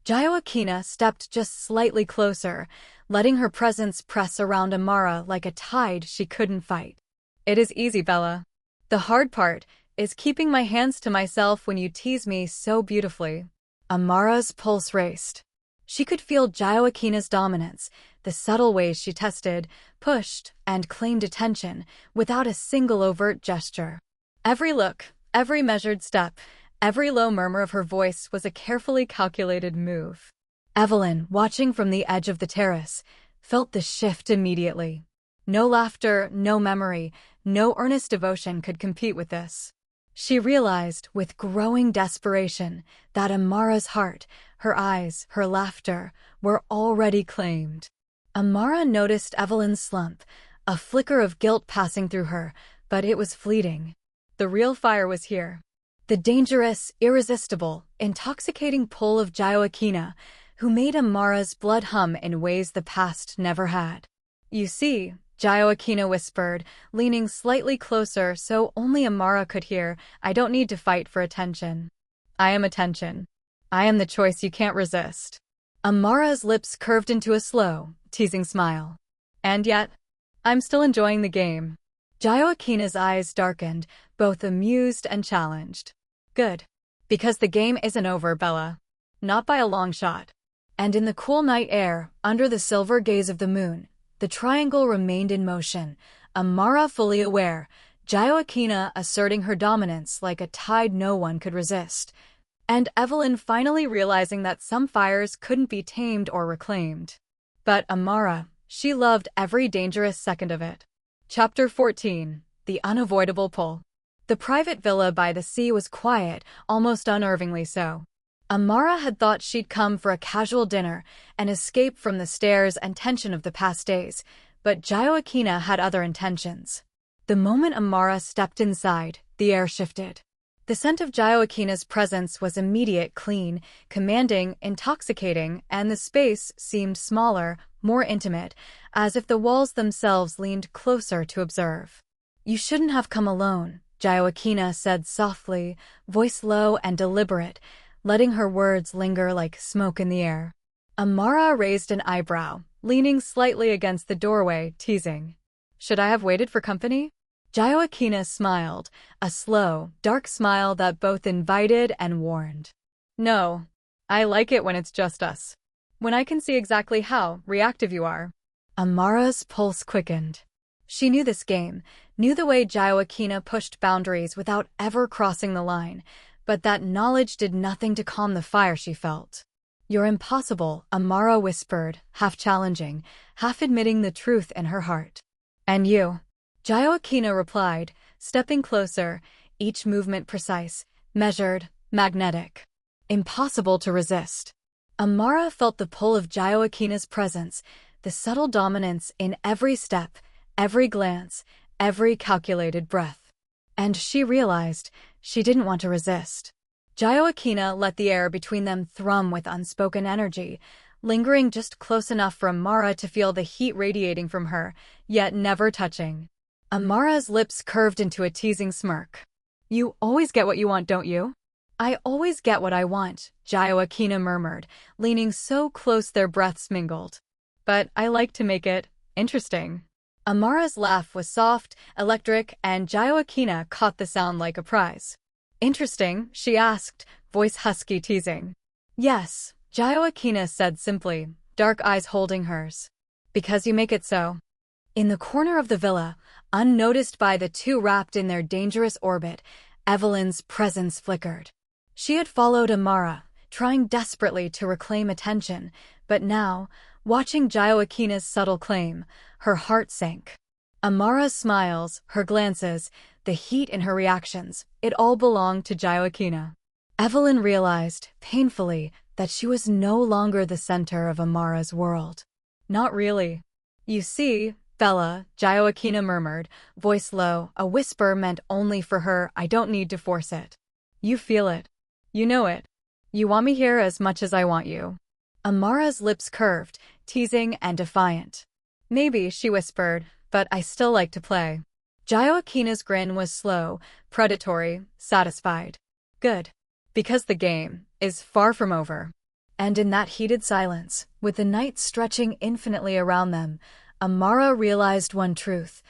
Gioacchina stepped just slightly closer, letting her presence press around Amara like a tide she couldn't fight. "It is easy, Bella. The hard part is keeping my hands to myself when you tease me so beautifully." Amara's pulse raced. She could feel Gioacchina's dominance, the subtle ways she tested, pushed, and claimed attention without a single overt gesture. Every look, every measured step, every low murmur of her voice was a carefully calculated move. Evelyn, watching from the edge of the terrace, felt the shift immediately. No laughter, no memory, no earnest devotion could compete with this. She realized, with growing desperation, that Amara's heart, her eyes, her laughter, were already claimed. Amara noticed Evelyn's slump, a flicker of guilt passing through her, but it was fleeting. The real fire was here. The dangerous, irresistible, intoxicating pull of Gioacchina, who made Amara's blood hum in ways the past never had. "You see," Gioacchina whispered, leaning slightly closer so only Amara could hear, "I don't need to fight for attention. I am attention. I am the choice you can't resist." Amara's lips curved into a slow, teasing smile. "And yet, I'm still enjoying the game." Gioacchina's eyes darkened, both amused and challenged. "Good. Because the game isn't over, Bella. Not by a long shot." And in the cool night air, under the silver gaze of the moon, the triangle remained in motion, Amara fully aware, Gioacchina asserting her dominance like a tide no one could resist, and Evelyn finally realizing that some fires couldn't be tamed or reclaimed. But Amara, she loved every dangerous second of it. Chapter 14: The Unavoidable Pull. The private villa by the sea was quiet, almost unnervingly so. Amara had thought she'd come for a casual dinner and escape from the stares and tension of the past days, but Gioacchina had other intentions. The moment Amara stepped inside, the air shifted. The scent of Gioacchina's presence was immediate, clean, commanding, intoxicating, and the space seemed smaller, more intimate, as if the walls themselves leaned closer to observe. "You shouldn't have come alone," Gioacchina said softly, voice low and deliberate, letting her words linger like smoke in the air. Amara raised an eyebrow, leaning slightly against the doorway, teasing. "Should I have waited for company?" Gioacchina smiled, a slow, dark smile that both invited and warned. "No. I like it when it's just us. When I can see exactly how reactive you are." Amara's pulse quickened. She knew this game, knew the way Gioacchina pushed boundaries without ever crossing the line, but that knowledge did nothing to calm the fire she felt. "You're impossible," Amara whispered, half challenging, half admitting the truth in her heart. "And you?" Gioacchina replied, stepping closer, each movement precise, measured, magnetic. Impossible to resist. Amara felt the pull of Gioacchina's presence, the subtle dominance in every step, every glance, every calculated breath. And she realized she didn't want to resist. Gioacchina let the air between them thrum with unspoken energy, lingering just close enough for Amara to feel the heat radiating from her, yet never touching. Amara's lips curved into a teasing smirk. "You always get what you want, don't you?" "I always get what I want," Gioacchina murmured, leaning so close their breaths mingled. "But I like to make it interesting." Amara's laugh was soft, electric, and Gioacchina caught the sound like a prize. "Interesting?" she asked, voice husky, teasing. "Yes," Gioacchina said simply, dark eyes holding hers. "Because you make it so." In the corner of the villa, unnoticed by the two wrapped in their dangerous orbit, Evelyn's presence flickered. She had followed Amara, trying desperately to reclaim attention, but now, watching Gioacchina's subtle claim, her heart sank. Amara's smiles, her glances, the heat in her reactions, it all belonged to Gioacchina. Evelyn realized, painfully, that she was no longer the center of Amara's world. "Not really. You see, Bella," Gioacchina murmured, voice low, a whisper meant only for her. "I don't need to force it. You feel it. You know it. You want me here as much as I want you." Amara's lips curved, teasing and defiant. "Maybe," she whispered, "but I still like to play." Gioacchina's grin was slow, predatory, satisfied. "Good. Because the game is far from over." And in that heated silence, with the night stretching infinitely around them, Amara realized one truth.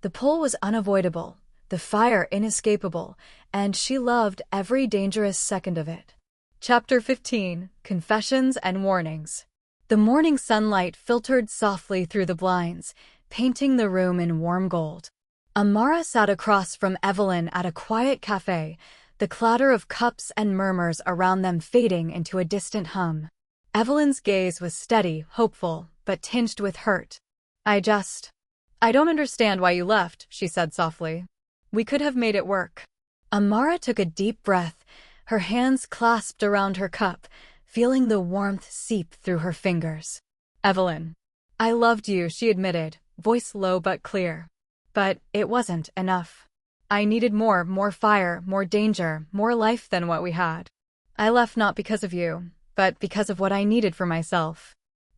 The pull was unavoidable, the fire inescapable, and she loved every dangerous second of it. Chapter 15: Confessions and Warnings. The morning sunlight filtered softly through the blinds, painting the room in warm gold. Amara sat across from Evelyn at a quiet cafe, the clatter of cups and murmurs around them fading into a distant hum. Evelyn's gaze was steady, hopeful, but tinged with hurt. I don't understand why you left," she said softly. "We could have made it work." Amara took a deep breath, her hands clasped around her cup, feeling the warmth seep through her fingers. "Evelyn, I loved you," she admitted, voice low but clear. "But it wasn't enough. I needed more fire, more danger, more life than what we had. I left not because of you, but because of what I needed for myself.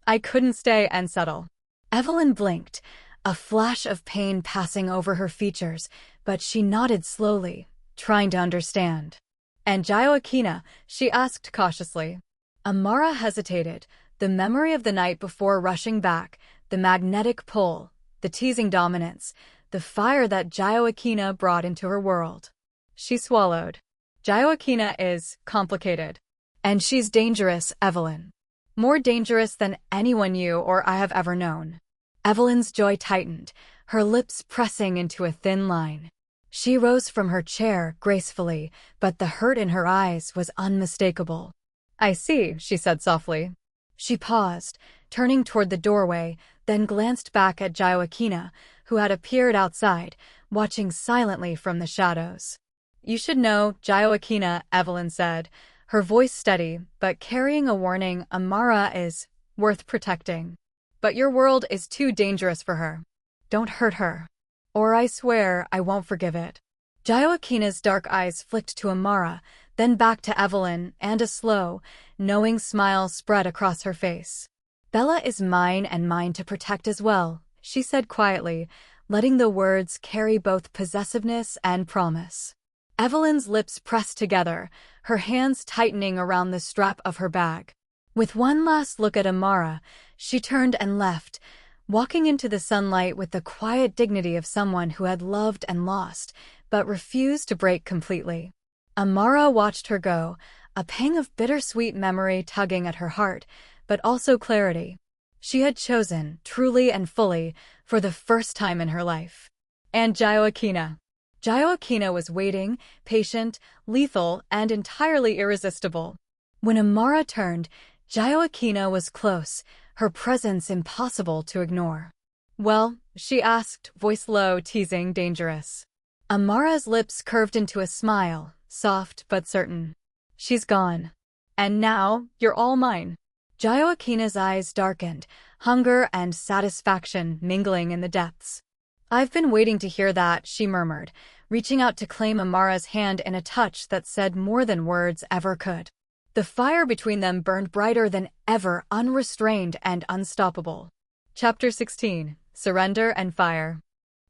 I couldn't stay and settle." Evelyn blinked, a flash of pain passing over her features, but she nodded slowly, trying to understand. "And Gioacchina?" she asked cautiously. Amara hesitated, the memory of the night before rushing back, the magnetic pull, the teasing dominance, the fire that Gioacchina brought into her world. She swallowed. "Gioacchina is complicated. And she's dangerous, Evelyn. More dangerous than anyone you or I have ever known." Evelyn's jaw tightened, her lips pressing into a thin line. She rose from her chair gracefully, but the hurt in her eyes was unmistakable. "I see," she said softly. She paused, turning toward the doorway, then glanced back at Gioacchina, who had appeared outside, watching silently from the shadows. "You should know, Gioacchina," Evelyn said, her voice steady, but carrying a warning. Amara is worth protecting. But your world is too dangerous for her. Don't hurt her, or I swear I won't forgive it. Joaquina's dark eyes flicked to Amara, then back to Evelyn, and a slow, knowing smile spread across her face. Bella is mine and mine to protect as well, she said quietly, letting the words carry both possessiveness and promise. Evelyn's lips pressed together, her hands tightening around the strap of her bag. With one last look at Amara, she turned and left, walking into the sunlight with the quiet dignity of someone who had loved and lost, but refused to break completely. Amara watched her go, a pang of bittersweet memory tugging at her heart, but also clarity. She had chosen, truly and fully, for the first time in her life. And Joaquina. Joaquina was waiting, patient, lethal, and entirely irresistible. When Amara turned, Joaquina was close, her presence impossible to ignore. "Well?" she asked, voice low, teasing, dangerous. Amara's lips curved into a smile, soft but certain. "She's gone. And now, you're all mine." Joaquina's eyes darkened, hunger and satisfaction mingling in the depths. "I've been waiting to hear that," she murmured, reaching out to claim Amara's hand in a touch that said more than words ever could. The fire between them burned brighter than ever, unrestrained and unstoppable. Chapter 16. Surrender and Fire.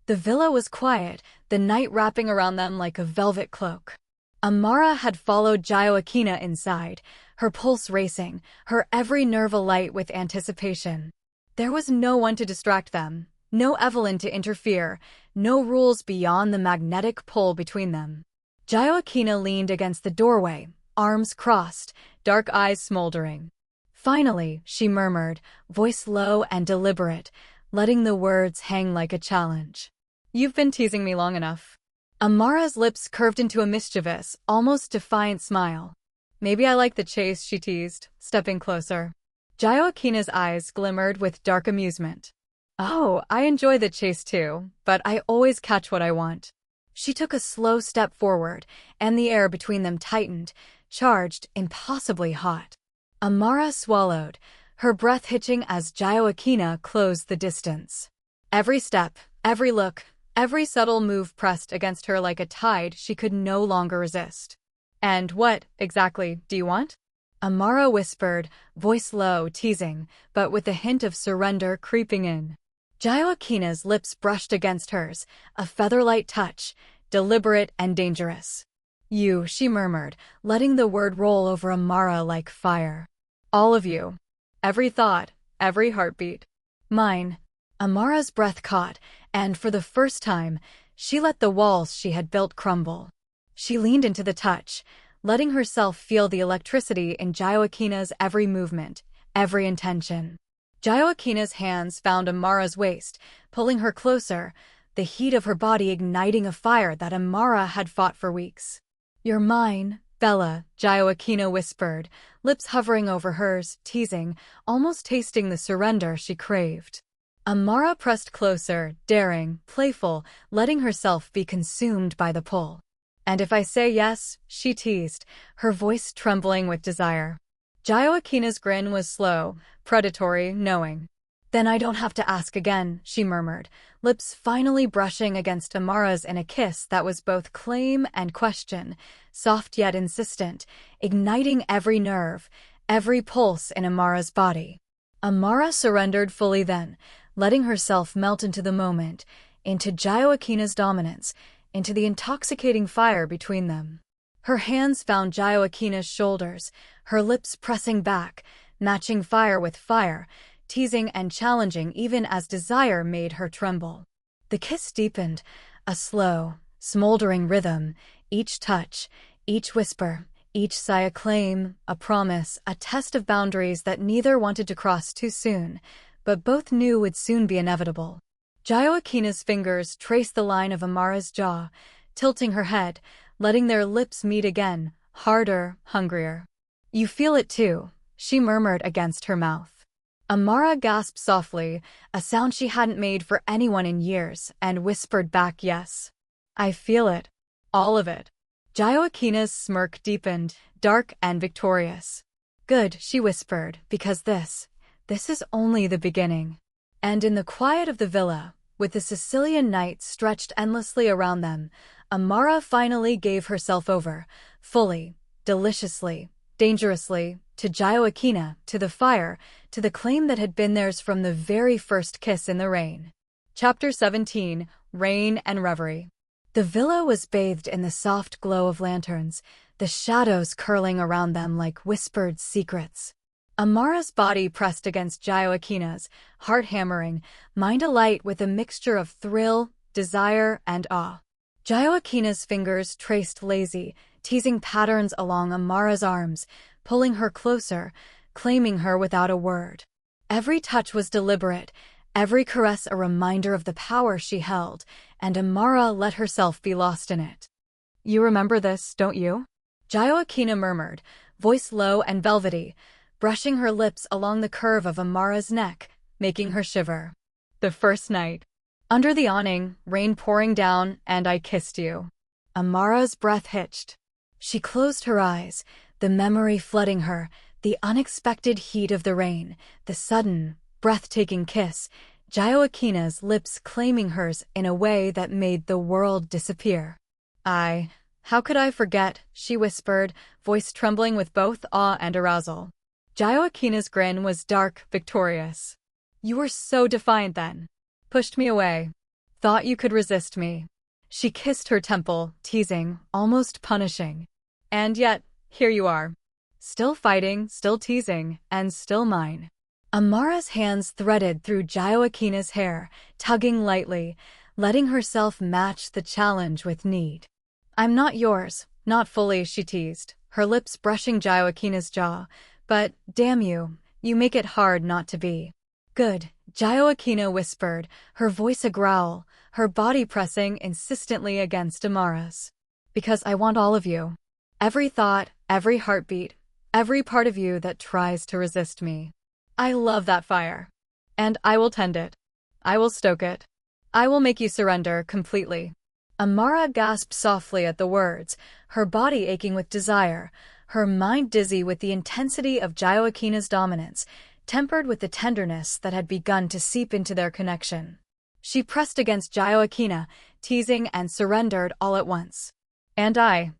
The villa was quiet, the night wrapping around them like a velvet cloak. Amara had followed Joaquina inside, her pulse racing, her every nerve alight with anticipation. There was no one to distract them, no Evelyn to interfere, no rules beyond the magnetic pull between them. Joaquina leaned against the doorway, arms crossed, dark eyes smoldering. "Finally," she murmured, voice low and deliberate, letting the words hang like a challenge. "You've been teasing me long enough." Amara's lips curved into a mischievous, almost defiant smile. "Maybe I like the chase," she teased, stepping closer. Joaquina's eyes glimmered with dark amusement. "Oh, I enjoy the chase too, but I always catch what I want." She took a slow step forward, and the air between them tightened, charged, impossibly hot. Amara swallowed, her breath hitching as Joaquina closed the distance. Every step, every look, every subtle move pressed against her like a tide she could no longer resist. "And what, exactly, do you want?" Amara whispered, voice low, teasing, but with a hint of surrender creeping in. Joaquina's lips brushed against hers, a feather-light touch, deliberate and dangerous. "You," she murmured, letting the word roll over Amara like fire. "All of you. Every thought, every heartbeat. Mine." Amara's breath caught, and for the first time, she let the walls she had built crumble. She leaned into the touch, letting herself feel the electricity in Joaquina's every movement, every intention. Joaquina's hands found Amara's waist, pulling her closer, the heat of her body igniting a fire that Amara had fought for weeks. "You're mine, Bella," Joaquina whispered, lips hovering over hers, teasing, almost tasting the surrender she craved. Amara pressed closer, daring, playful, letting herself be consumed by the pull. "And if I say yes," she teased, her voice trembling with desire. Joaquina's grin was slow, predatory, knowing. "Then I don't have to ask again," she murmured, lips finally brushing against Amara's in a kiss that was both claim and question, soft yet insistent, igniting every nerve, every pulse in Amara's body. Amara surrendered fully then, letting herself melt into the moment, into Joaquina's dominance, into the intoxicating fire between them. Her hands found Joaquina's shoulders, her lips pressing back, matching fire with fire, teasing and challenging even as desire made her tremble. The kiss deepened, a slow, smoldering rhythm, each touch, each whisper, each sigh a claim, a promise, a test of boundaries that neither wanted to cross too soon, but both knew would soon be inevitable. Joaquina's fingers traced the line of Amara's jaw, tilting her head, letting their lips meet again, harder, hungrier. "You feel it too," she murmured against her mouth. Amara gasped softly, a sound she hadn't made for anyone in years, and whispered back yes. "I feel it. All of it." Gioacchina's smirk deepened, dark and victorious. Good, she whispered, because this is only the beginning. And in the quiet of the villa, with the Sicilian night stretched endlessly around them, Amara finally gave herself over, fully, deliciously, dangerously, to Gioacchina, to the fire, to the claim that had been theirs from the very first kiss in the rain. Chapter 17: Rain and Reverie. The villa was bathed in the soft glow of lanterns, the shadows curling around them like whispered secrets. Amara's body pressed against Gioacchina's, heart hammering, mind alight with a mixture of thrill, desire, and awe. Gioacchina's fingers traced lazy, teasing patterns along Amara's arms, pulling her closer, claiming her without a word. Every touch was deliberate, every caress a reminder of the power she held, and Amara let herself be lost in it. "You remember this, don't you?" Gioacchina murmured, voice low and velvety, brushing her lips along the curve of Amara's neck, making her shiver. "The first night. Under the awning, rain pouring down, and I kissed you." Amara's breath hitched. She closed her eyes, the memory flooding her, the unexpected heat of the rain, the sudden, breathtaking kiss, Gioacchina's lips claiming hers in a way that made the world disappear. How could I forget?" she whispered, voice trembling with both awe and arousal. Gioacchina's grin was dark, victorious. "You were so defiant then. Pushed me away. Thought you could resist me." She kissed her temple, teasing, almost punishing. "And yet, here you are. Still fighting, still teasing, and still mine." Amara's hands threaded through Gioacchina's hair, tugging lightly, letting herself match the challenge with need. "I'm not yours, not fully," she teased, her lips brushing Gioacchina's jaw. "But, damn you, you make it hard not to be." "Good," Gioacchina whispered, her voice a growl, her body pressing insistently against Amara's. "Because I want all of you. Every thought, every heartbeat, every part of you that tries to resist me. I love that fire. And I will tend it. I will stoke it. I will make you surrender completely." Amara gasped softly at the words, her body aching with desire, her mind dizzy with the intensity of Gioacchina's dominance, tempered with the tenderness that had begun to seep into their connection. She pressed against Gioacchina, teasing, and surrendered all at once. "And I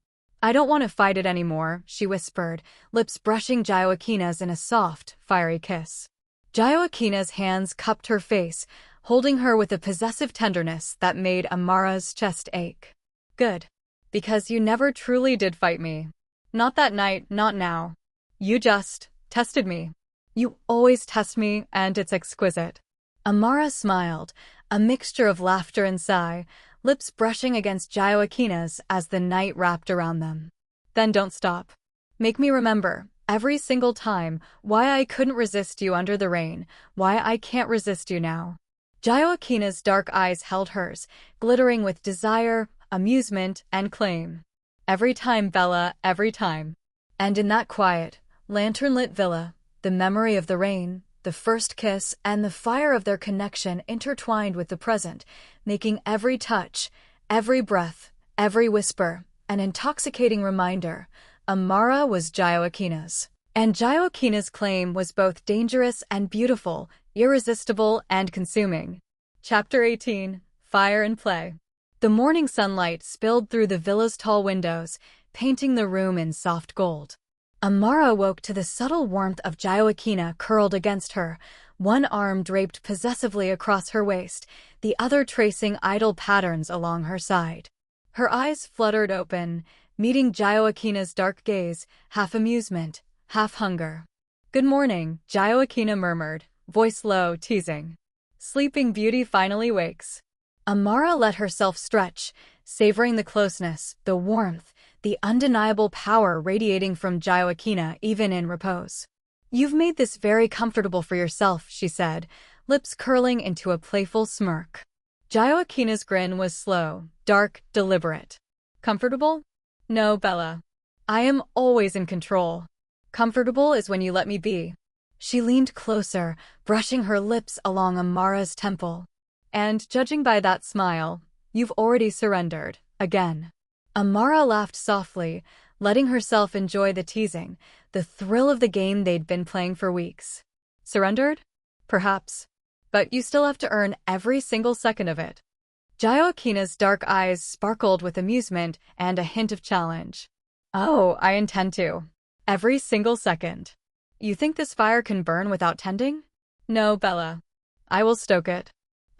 don't want to fight it anymore," she whispered, lips brushing Gioacchina's in a soft, fiery kiss. Gioacchina's hands cupped her face, holding her with a possessive tenderness that made Amara's chest ache. "Good. Because you never truly did fight me. Not that night, not now. You just tested me. You always test me, and it's exquisite." Amara smiled, a mixture of laughter and sigh, lips brushing against Gioacchina's as the night wrapped around them. "Then don't stop. Make me remember, every single time, why I couldn't resist you under the rain, why I can't resist you now." Gioacchina's dark eyes held hers, glittering with desire, amusement, and claim. "Every time, Bella, every time." And in that quiet, lantern-lit villa, the memory of the rain, the first kiss, and the fire of their connection intertwined with the present, making every touch, every breath, every whisper, an intoxicating reminder. Amara was Gioacchina's. And Gioacchina's claim was both dangerous and beautiful, irresistible and consuming. Chapter 18: Fire and Play. The morning sunlight spilled through the villa's tall windows, painting the room in soft gold. Amara woke to the subtle warmth of Gioacchina curled against her, one arm draped possessively across her waist, the other tracing idle patterns along her side. Her eyes fluttered open, meeting Gioacchina's dark gaze, half amusement, half hunger. "Good morning," Gioacchina murmured, voice low, teasing. "Sleeping Beauty finally wakes." Amara let herself stretch, savoring the closeness, the warmth, the undeniable power radiating from Gioacchina even in repose. "You've made this very comfortable for yourself," she said, lips curling into a playful smirk. Gioacchina's grin was slow, dark, deliberate. "Comfortable? No, Bella. I am always in control. Comfortable is when you let me be." She leaned closer, brushing her lips along Amara's temple. "And judging by that smile, you've already surrendered, again." Amara laughed softly, letting herself enjoy the teasing, the thrill of the game they'd been playing for weeks. Surrendered? Perhaps. But you still have to earn every single second of it. Gioacchina's dark eyes sparkled with amusement and a hint of challenge. Oh, I intend to. Every single second. You think this fire can burn without tending? No, Bella. I will stoke it.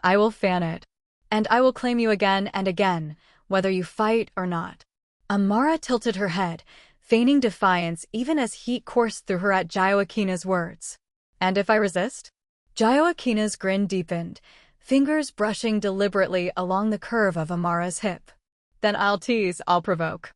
I will fan it. And I will claim you again and again, whether you fight or not. Amara tilted her head, feigning defiance even as heat coursed through her at Gioacchina's words. And if I resist? Gioacchina's grin deepened, fingers brushing deliberately along the curve of Amara's hip. Then I'll tease, I'll provoke.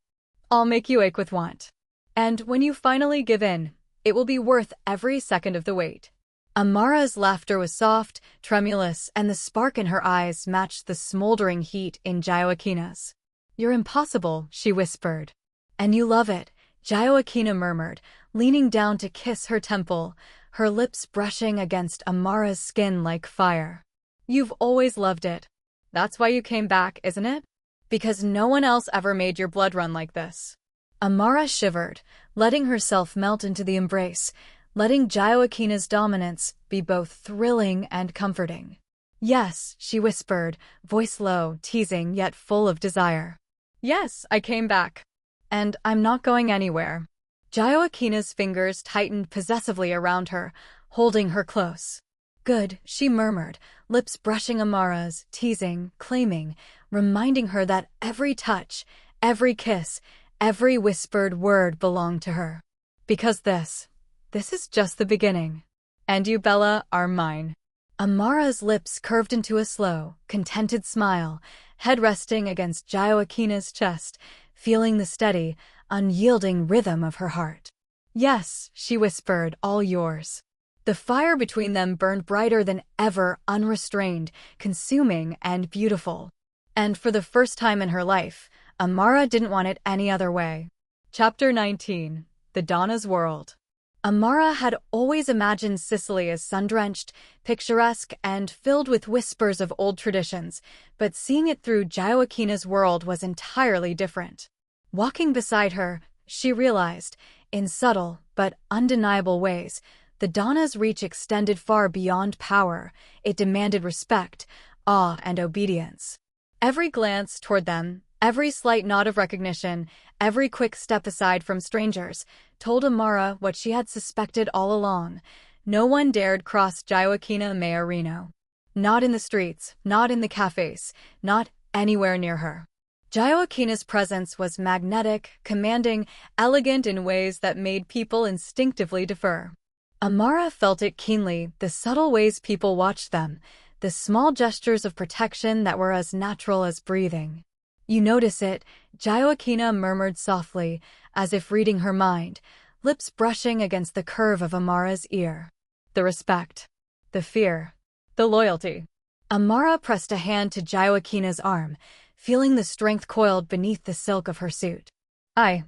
I'll make you ache with want. And when you finally give in, it will be worth every second of the wait. Amara's laughter was soft, tremulous, and the spark in her eyes matched the smoldering heat in Gioacchina's. You're impossible, she whispered. And you love it, Gioacchina murmured, leaning down to kiss her temple, her lips brushing against Amara's skin like fire. You've always loved it. That's why you came back, isn't it? Because no one else ever made your blood run like this. Amara shivered, letting herself melt into the embrace, letting Gioacchina's dominance be both thrilling and comforting. Yes, she whispered, voice low, teasing yet full of desire. Yes, I came back. And I'm not going anywhere. Gioacchina's fingers tightened possessively around her, holding her close. Good, she murmured, lips brushing Amara's, teasing, claiming, reminding her that every touch, every kiss, every whispered word belonged to her. Because this is just the beginning. And you, Bella, are mine. Amara's lips curved into a slow, contented smile, head resting against Gioacchina's chest, feeling the steady, unyielding rhythm of her heart. Yes, she whispered, all yours. The fire between them burned brighter than ever, unrestrained, consuming, and beautiful. And for the first time in her life, Amara didn't want it any other way. Chapter 19. The Donna's World. Amara had always imagined Sicily as sun-drenched, picturesque, and filled with whispers of old traditions, but seeing it through Gioacchina's world was entirely different. Walking beside her, she realized, in subtle but undeniable ways, the Donna's reach extended far beyond power. It demanded respect, awe, and obedience. Every glance toward them, every slight nod of recognition, every quick step aside from strangers, told Amara what she had suspected all along. No one dared cross Gioacchina Maiorino. Not in the streets, not in the cafes, not anywhere near her. Gioacchina's presence was magnetic, commanding, elegant in ways that made people instinctively defer. Amara felt it keenly, the subtle ways people watched them, the small gestures of protection that were as natural as breathing. You notice it, Gioacchina murmured softly, as if reading her mind, lips brushing against the curve of Amara's ear. The respect. The fear. The loyalty. Amara pressed a hand to Gioacchina's arm, feeling the strength coiled beneath the silk of her suit. I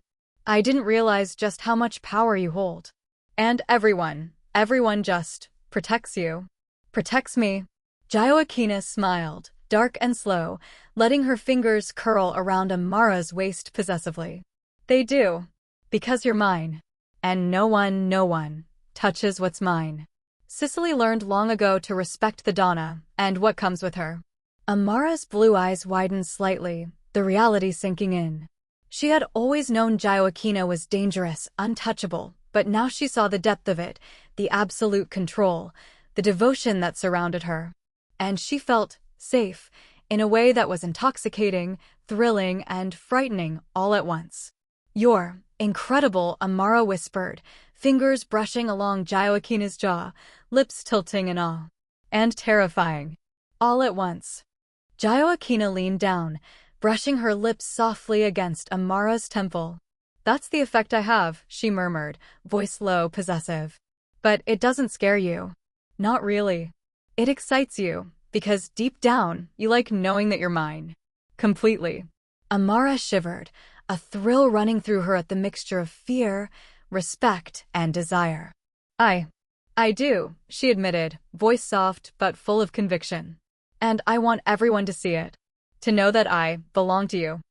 didn't realize just how much power you hold. And everyone just protects you. Protects me. Gioacchina smiled, dark and slow, letting her fingers curl around Amara's waist possessively. They do. Because you're mine. And no one touches what's mine. Sicily learned long ago to respect the Donna, and what comes with her. Amara's blue eyes widened slightly, the reality sinking in. She had always known Gioacchina was dangerous, untouchable, but now she saw the depth of it, the absolute control, the devotion that surrounded her. And she felt safe, in a way that was intoxicating, thrilling, and frightening all at once. You're incredible, Amara whispered, fingers brushing along Gioacchina's jaw, lips tilting in awe. And terrifying. All at once. Gioacchina leaned down, brushing her lips softly against Amara's temple. That's the effect I have, she murmured, voice low, possessive. But it doesn't scare you. Not really. It excites you, because deep down, you like knowing that you're mine. Completely. Amara shivered, a thrill running through her at the mixture of fear, respect, and desire. I do, she admitted, voice soft but full of conviction. And I want everyone to see it. To know that I belong to you.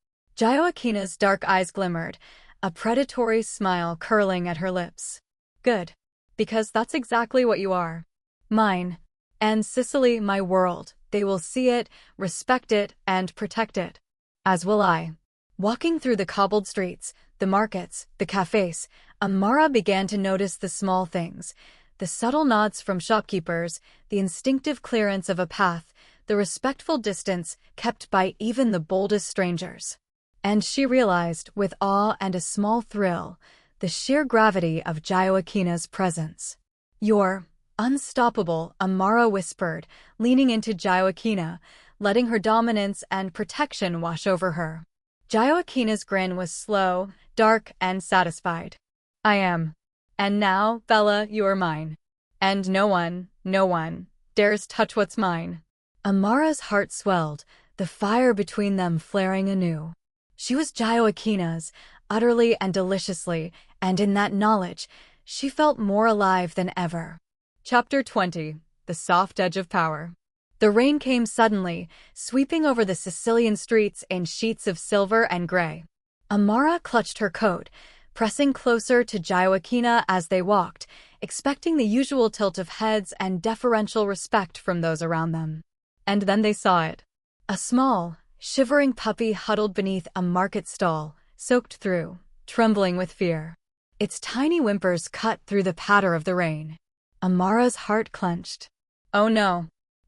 Joaquina's dark eyes glimmered, a predatory smile curling at her lips. Good. Because that's exactly what you are. Mine. And Sicily, my world. They will see it, respect it, and protect it. As will I. Walking through the cobbled streets, the markets, the cafes, Amara began to notice the small things. The subtle nods from shopkeepers, the instinctive clearance of a path, the respectful distance kept by even the boldest strangers. And she realized, with awe and a small thrill, the sheer gravity of Joaquina's presence. You're unstoppable, Amara whispered, leaning into Joaquina, letting her dominance and protection wash over her. Joaquina's grin was slow, dark, and satisfied. I am. And now, Bella, you are mine. And no one, dares touch what's mine. Amara's heart swelled, the fire between them flaring anew. She was Joaquina's, utterly and deliciously, and in that knowledge, she felt more alive than ever. Chapter 20. The Soft Edge of Power. The rain came suddenly, sweeping over the Sicilian streets in sheets of silver and gray. Amara clutched her coat, pressing closer to Joaquina as they walked, expecting the usual tilt of heads and deferential respect from those around them. And then they saw it. A small, shivering puppy huddled beneath a market stall, soaked through, trembling with fear. Its tiny whimpers cut through the patter of the rain. Amara's heart clenched. Oh no.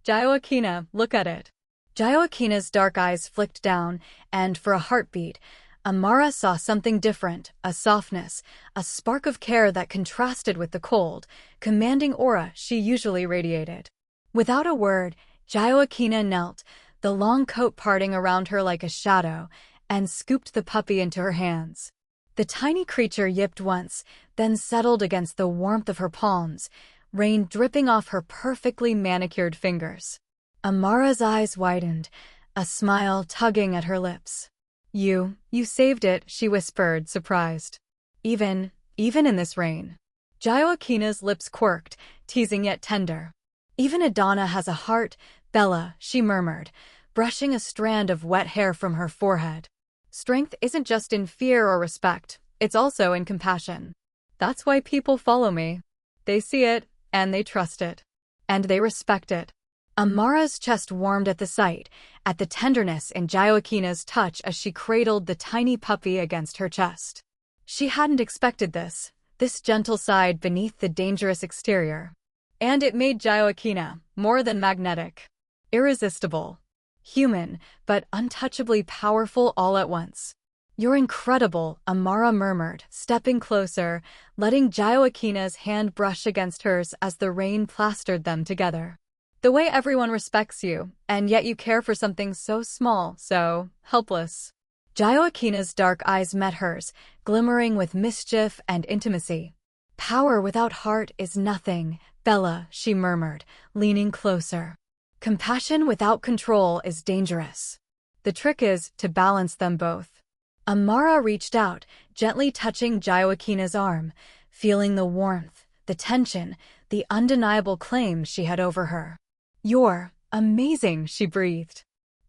Joaquina, look at it. Joaquina's dark eyes flicked down, and for a heartbeat, Amara saw something different, a softness, a spark of care that contrasted with the cold, commanding aura she usually radiated. Without a word, Joaquina knelt, the long coat parting around her like a shadow, and scooped the puppy into her hands. The tiny creature yipped once, then settled against the warmth of her palms, rain dripping off her perfectly manicured fingers. Amara's eyes widened, a smile tugging at her lips. You saved it, she whispered, surprised. Even in this rain. Joaquina's lips quirked, teasing yet tender. Even a donna has a heart, Bella, she murmured, brushing a strand of wet hair from her forehead. Strength isn't just in fear or respect, it's also in compassion. That's why people follow me. They see it, and they trust it. And they respect it. Amara's chest warmed at the sight, at the tenderness in Joaquina's touch as she cradled the tiny puppy against her chest. She hadn't expected this gentle side beneath the dangerous exterior. And it made Joaquina more than magnetic. Irresistible. Human, but untouchably powerful all at once. You're incredible, Amara murmured, stepping closer, letting Joaquina's hand brush against hers as the rain plastered them together. The way everyone respects you, and yet you care for something so small, so helpless. Joaquina's dark eyes met hers, glimmering with mischief and intimacy. Power without heart is nothing, Bella, she murmured, leaning closer. Compassion without control is dangerous. The trick is to balance them both. Amara reached out, gently touching Joaquina's arm, feeling the warmth, the tension, the undeniable claim she had over her. You're amazing, she breathed.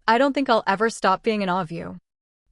I don't think I'll ever stop being in awe of you.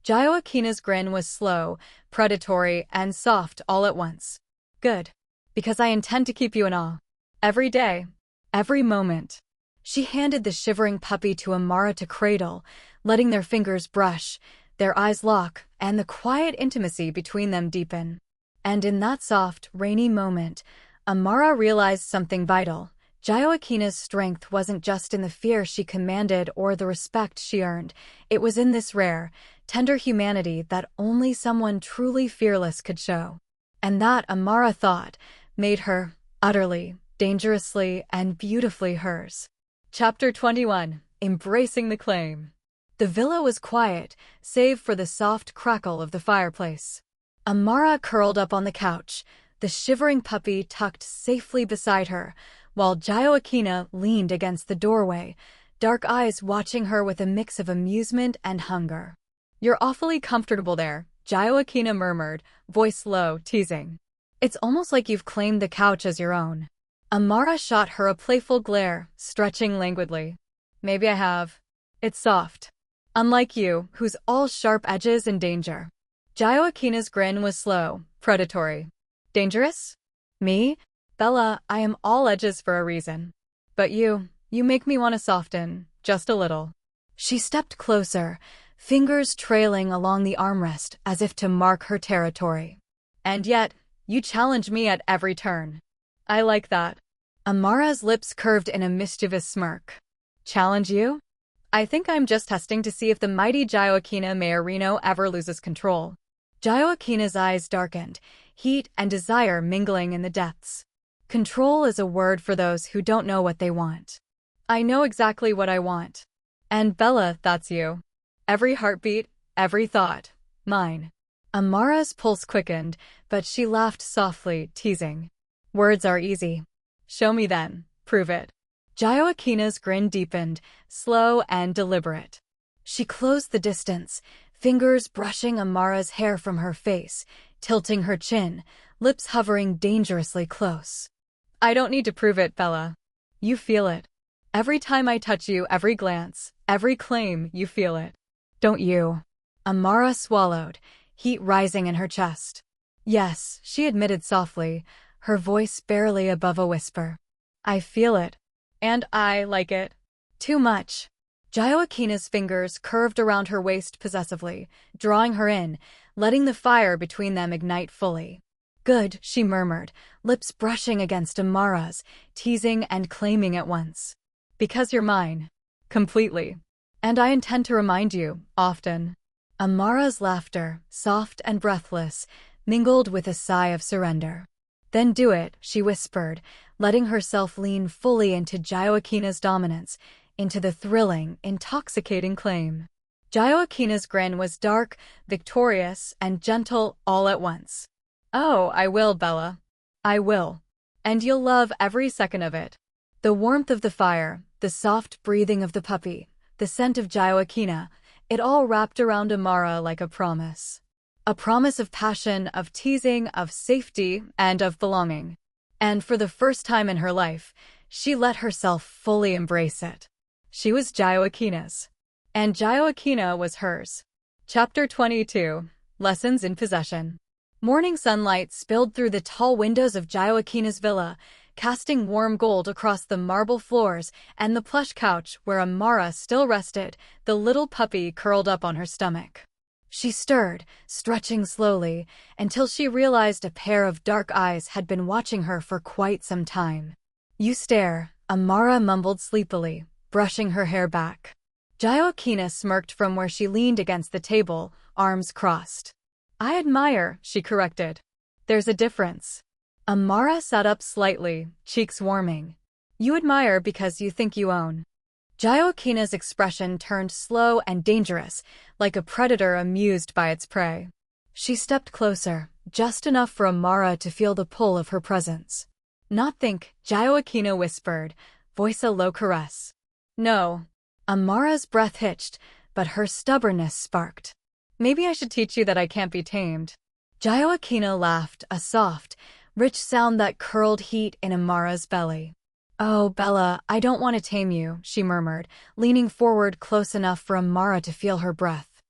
Joaquina's grin was slow, predatory, and soft all at once. Good. Because I intend to keep you in awe. Every day. Every moment. She handed the shivering puppy to Amara to cradle, letting their fingers brush, their eyes lock, and the quiet intimacy between them deepen. And in that soft, rainy moment, Amara realized something vital. Joaquina's strength wasn't just in the fear she commanded or the respect she earned. It was in this rare, tender humanity that only someone truly fearless could show. And that, Amara thought, made her utterly, dangerously, and beautifully hers. Chapter 21. Embracing the Claim. The villa was quiet, save for the soft crackle of the fireplace. Amara curled up on the couch, the shivering puppy tucked safely beside her, while Joaquina leaned against the doorway, dark eyes watching her with a mix of amusement and hunger. You're awfully comfortable there, Joaquina murmured, voice low, teasing. It's almost like you've claimed the couch as your own. Amara shot her a playful glare, stretching languidly. Maybe I have. It's soft. Unlike you, who's all sharp edges and danger. Gioacchina's grin was slow, predatory. Dangerous? Me? Bella, I am all edges for a reason. But you make me want to soften, just a little. She stepped closer, fingers trailing along the armrest as if to mark her territory. And yet, you challenge me at every turn. I like that. Amara's lips curved in a mischievous smirk. Challenge you? I think I'm just testing to see if the mighty Gioacchina Mayorino ever loses control. Gioacchina's eyes darkened, heat and desire mingling in the depths. Control is a word for those who don't know what they want. I know exactly what I want. And Bella, that's you. Every heartbeat, every thought, mine. Amara's pulse quickened, but she laughed softly, teasing. Words are easy. Show me then, prove it. Gioacchina's grin deepened, slow and deliberate. She closed the distance, fingers brushing Amara's hair from her face, tilting her chin, lips hovering dangerously close. I don't need to prove it, Bella. You feel it. Every time I touch you, every glance, every claim, you feel it. Don't you? Amara swallowed, heat rising in her chest. Yes, she admitted softly, her voice barely above a whisper. I feel it. And I like it. Too much. Gioacchina's fingers curved around her waist possessively, drawing her in, letting the fire between them ignite fully. Good, she murmured, lips brushing against Amara's, teasing and claiming at once. Because you're mine. Completely. And I intend to remind you, often. Amara's laughter, soft and breathless, mingled with a sigh of surrender. Then do it, she whispered, letting herself lean fully into Gioacchina's dominance, into the thrilling, intoxicating claim. Gioacchina's grin was dark, victorious, and gentle all at once. Oh, I will, Bella. I will. And you'll love every second of it. The warmth of the fire, the soft breathing of the puppy, the scent of Gioacchina, it all wrapped around Amara like a promise. A promise of passion, of teasing, of safety, and of belonging. And for the first time in her life, she let herself fully embrace it. She was Gioacchina's. And Gioacchina was hers. Chapter 22. Lessons in Possession. Morning sunlight spilled through the tall windows of Gioacchina's villa, casting warm gold across the marble floors and the plush couch where Amara still rested, the little puppy curled up on her stomach. She stirred, stretching slowly, until she realized a pair of dark eyes had been watching her for quite some time. You stare, Amara mumbled sleepily, brushing her hair back. Gioacchina smirked from where she leaned against the table, arms crossed. I admire, she corrected. There's a difference. Amara sat up slightly, cheeks warming. You admire because you think you own. Gioacchina's expression turned slow and dangerous, like a predator amused by its prey. She stepped closer, just enough for Amara to feel the pull of her presence. Not think, Gioacchina whispered, voice a low caress. No. Amara's breath hitched, but her stubbornness sparked. Maybe I should teach you that I can't be tamed. Gioacchina laughed, a soft, rich sound that curled heat in Amara's belly. Oh, Bella, I don't want to tame you, she murmured, leaning forward close enough for Amara to feel her breath.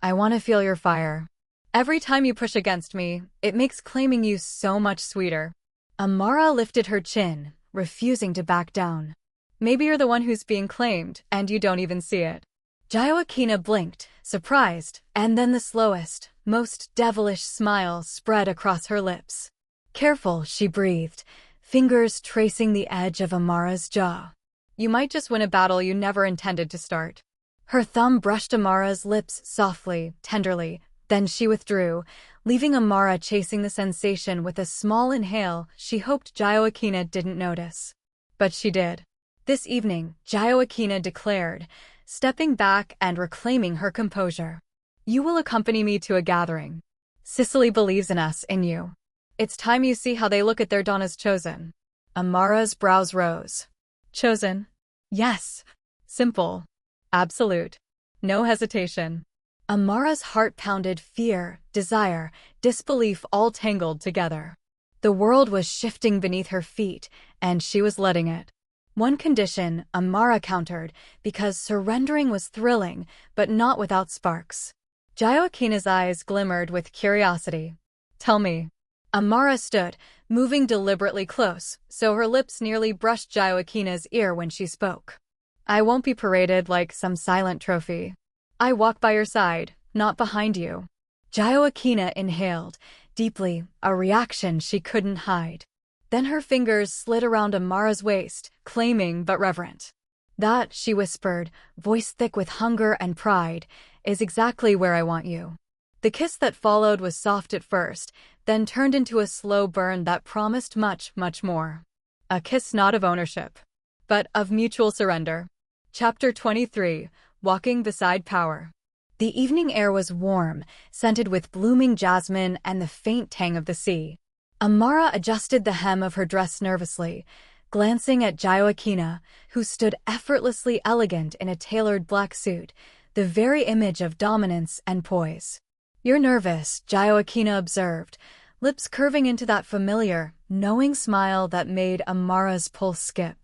I want to feel your fire. Every time you push against me, it makes claiming you so much sweeter. Amara lifted her chin, refusing to back down. Maybe you're the one who's being claimed, and you don't even see it. Gioacchina blinked, surprised, and then the slowest, most devilish smile spread across her lips. Careful, she breathed, fingers tracing the edge of Amara's jaw. You might just win a battle you never intended to start. Her thumb brushed Amara's lips softly, tenderly, then she withdrew, leaving Amara chasing the sensation with a small inhale she hoped Gioacchina didn't notice. But she did. This evening, Gioacchina declared, stepping back and reclaiming her composure. You will accompany me to a gathering. Sicily believes in us, in you. It's time you see how they look at their donnas chosen. Amara's brows rose. Chosen? Yes. Simple. Absolute. No hesitation. Amara's heart pounded, fear, desire, disbelief all tangled together. The world was shifting beneath her feet, and she was letting it. One condition, Amara countered, because surrendering was thrilling, but not without sparks. Gioacchina's eyes glimmered with curiosity. Tell me. Amara stood, moving deliberately close, so her lips nearly brushed Gioacchina's ear when she spoke. I won't be paraded like some silent trophy. I walk by your side, not behind you. Gioacchina inhaled, deeply, a reaction she couldn't hide. Then her fingers slid around Amara's waist, claiming but reverent. That, she whispered, voice thick with hunger and pride, is exactly where I want you. The kiss that followed was soft at first, then turned into a slow burn that promised much, much more. A kiss not of ownership, but of mutual surrender. Chapter 23, Walking Beside Power. The evening air was warm, scented with blooming jasmine and the faint tang of the sea. Amara adjusted the hem of her dress nervously, glancing at Gioacchina, who stood effortlessly elegant in a tailored black suit, the very image of dominance and poise. You're nervous, Gioacchina observed, lips curving into that familiar, knowing smile that made Amara's pulse skip.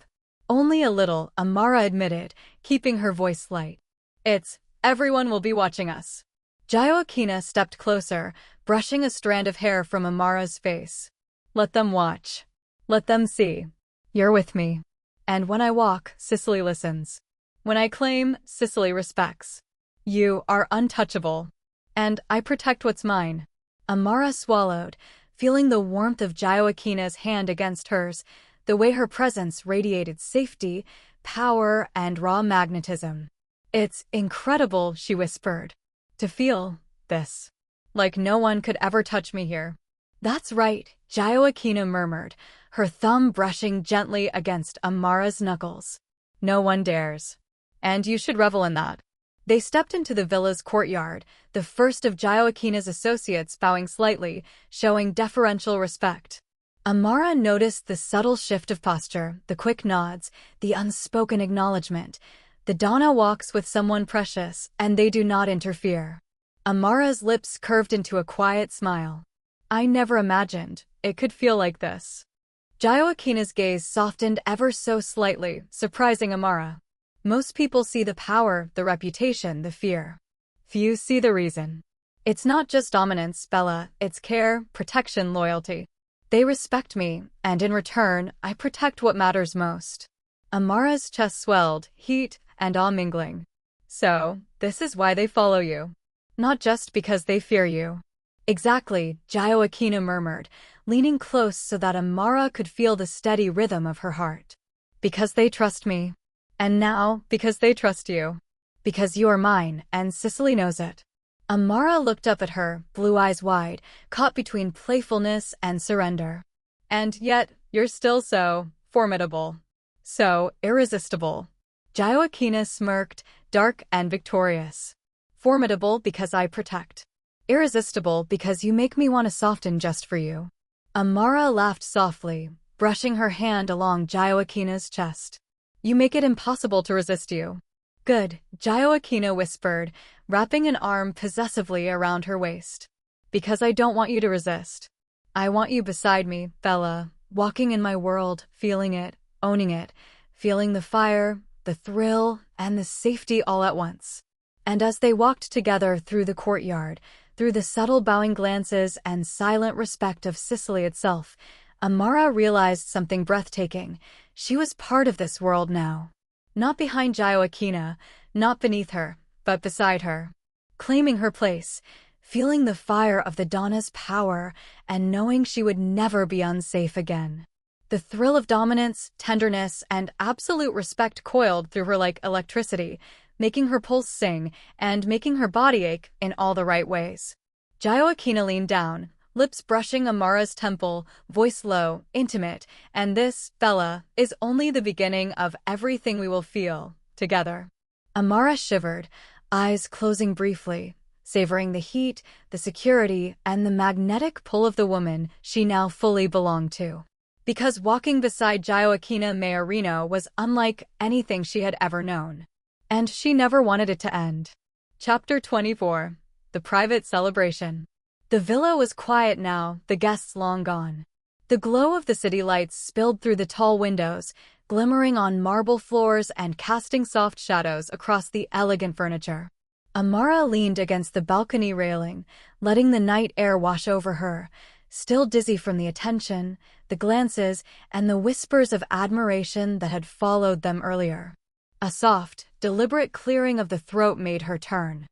Only a little, Amara admitted, keeping her voice light. Everyone will be watching us. Gioacchina stepped closer, brushing a strand of hair from Amara's face. Let them watch. Let them see. You're with me. And when I walk, Sicily listens. When I claim, Sicily respects. You are untouchable. And I protect what's mine. Amara swallowed, feeling the warmth of Gioacchina's hand against hers, the way her presence radiated safety, power, and raw magnetism. It's incredible, she whispered. To feel this. Like no one could ever touch me here. That's right, Gioacchina murmured, her thumb brushing gently against Amara's knuckles. No one dares. And you should revel in that. They stepped into the villa's courtyard, the first of Gioacchina's associates bowing slightly, showing deferential respect. Amara noticed the subtle shift of posture, the quick nods, the unspoken acknowledgement. The donna walks with someone precious, and they do not interfere. Amara's lips curved into a quiet smile. I never imagined it could feel like this. Gioacchina's gaze softened ever so slightly, surprising Amara. Most people see the power, the reputation, the fear. Few see the reason. It's not just dominance, Bella, it's care, protection, loyalty. They respect me, and in return, I protect what matters most. Amara's chest swelled, heat and awe mingling. So, this is why they follow you. Not just because they fear you. Exactly, Gioacchina murmured, leaning close so that Amara could feel the steady rhythm of her heart. Because they trust me. And now, because they trust you. Because you are mine, and Sicily knows it. Amara looked up at her, blue eyes wide, caught between playfulness and surrender. And yet, you're still so formidable. So irresistible. Gioacchina smirked, dark and victorious. Formidable because I protect. Irresistible because you make me want to soften just for you. Amara laughed softly, brushing her hand along Gioacchina's chest. You make it impossible to resist you. Good, Gioacchina whispered, wrapping an arm possessively around her waist. Because I don't want you to resist. I want you beside me, Bella, walking in my world, feeling it, owning it, feeling the fire, the thrill, and the safety all at once. And as they walked together through the courtyard, through the subtle bowing glances and silent respect of Sicily itself, Amara realized something breathtaking. She was part of this world now. Not behind Gioacchina, not beneath her, but beside her. Claiming her place, feeling the fire of the Donna's power, and knowing she would never be unsafe again. The thrill of dominance, tenderness, and absolute respect coiled through her like electricity, making her pulse sing and making her body ache in all the right ways. Gioacchina leaned down, lips brushing Amara's temple, voice low, intimate, and this, Bella, is only the beginning of everything we will feel, together. Amara shivered, eyes closing briefly, savoring the heat, the security, and the magnetic pull of the woman she now fully belonged to. Because walking beside Gioacchina Maiorino was unlike anything she had ever known. And she never wanted it to end. Chapter 24. The Private Celebration. The villa was quiet now, the guests long gone. The glow of the city lights spilled through the tall windows, glimmering on marble floors and casting soft shadows across the elegant furniture. Amara leaned against the balcony railing, letting the night air wash over her, still dizzy from the attention, the glances, and the whispers of admiration that had followed them earlier. A soft, deliberate clearing of the throat made her turn.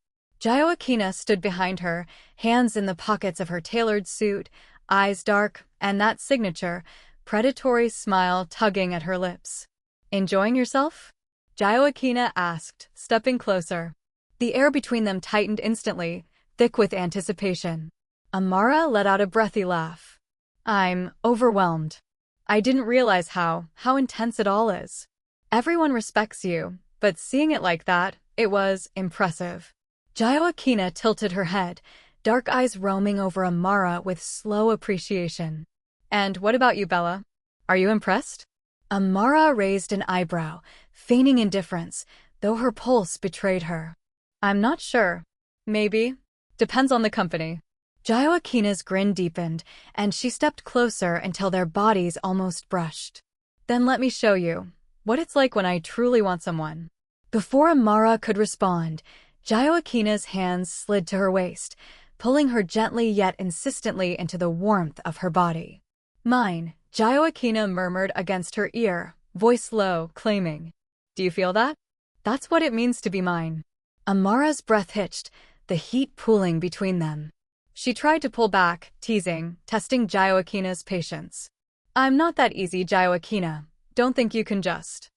Joaquina stood behind her, hands in the pockets of her tailored suit, eyes dark, and that signature, predatory smile tugging at her lips. "Enjoying yourself?" Joaquina asked, stepping closer. The air between them tightened instantly, thick with anticipation. Amara let out a breathy laugh. "I'm overwhelmed. I didn't realize how intense it all is. Everyone respects you, but seeing it like that, it was impressive." Joaquina tilted her head, dark eyes roaming over Amara with slow appreciation. "And what about you, Bella? Are you impressed?" Amara raised an eyebrow, feigning indifference, though her pulse betrayed her. "I'm not sure. Maybe. Depends on the company." Joaquina's grin deepened, and she stepped closer until their bodies almost brushed. "Then let me show you what it's like when I truly want someone." Before Amara could respond, Joaquina's hands slid to her waist, pulling her gently yet insistently into the warmth of her body. "Mine," Joaquina murmured against her ear, voice low, claiming. "Do you feel that? That's what it means to be mine." Amara's breath hitched, the heat pooling between them. She tried to pull back, teasing, testing Joaquina's patience. "I'm not that easy, Joaquina. Don't think you can just."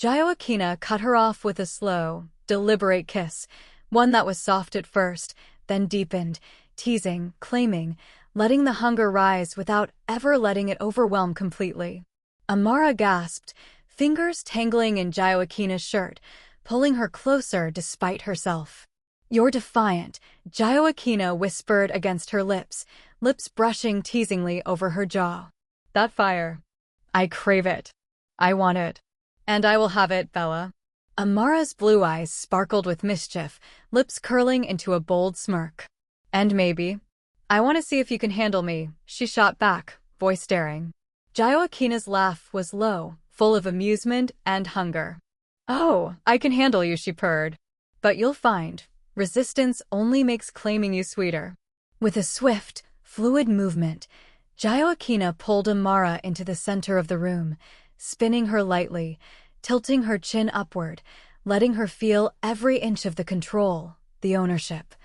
Joaquina cut her off with a slow, deliberate kiss, one that was soft at first, then deepened, teasing, claiming, letting the hunger rise without ever letting it overwhelm completely. Amara gasped, fingers tangling in Joaquina's shirt, pulling her closer despite herself. "You're defiant," Joaquina whispered against her lips brushing teasingly over her jaw. "That fire. I crave it. I want it. And I will have it, Bella." Amara's blue eyes sparkled with mischief, lips curling into a bold smirk. "And maybe. I want to see if you can handle me," she shot back, voice daring. Joaquina's laugh was low, full of amusement and hunger. "Oh, I can handle you," she purred. "But you'll find, resistance only makes claiming you sweeter." With a swift, fluid movement, Joaquina pulled Amara into the center of the room, spinning her lightly, tilting her chin upward, letting her feel every inch of the control, the ownership,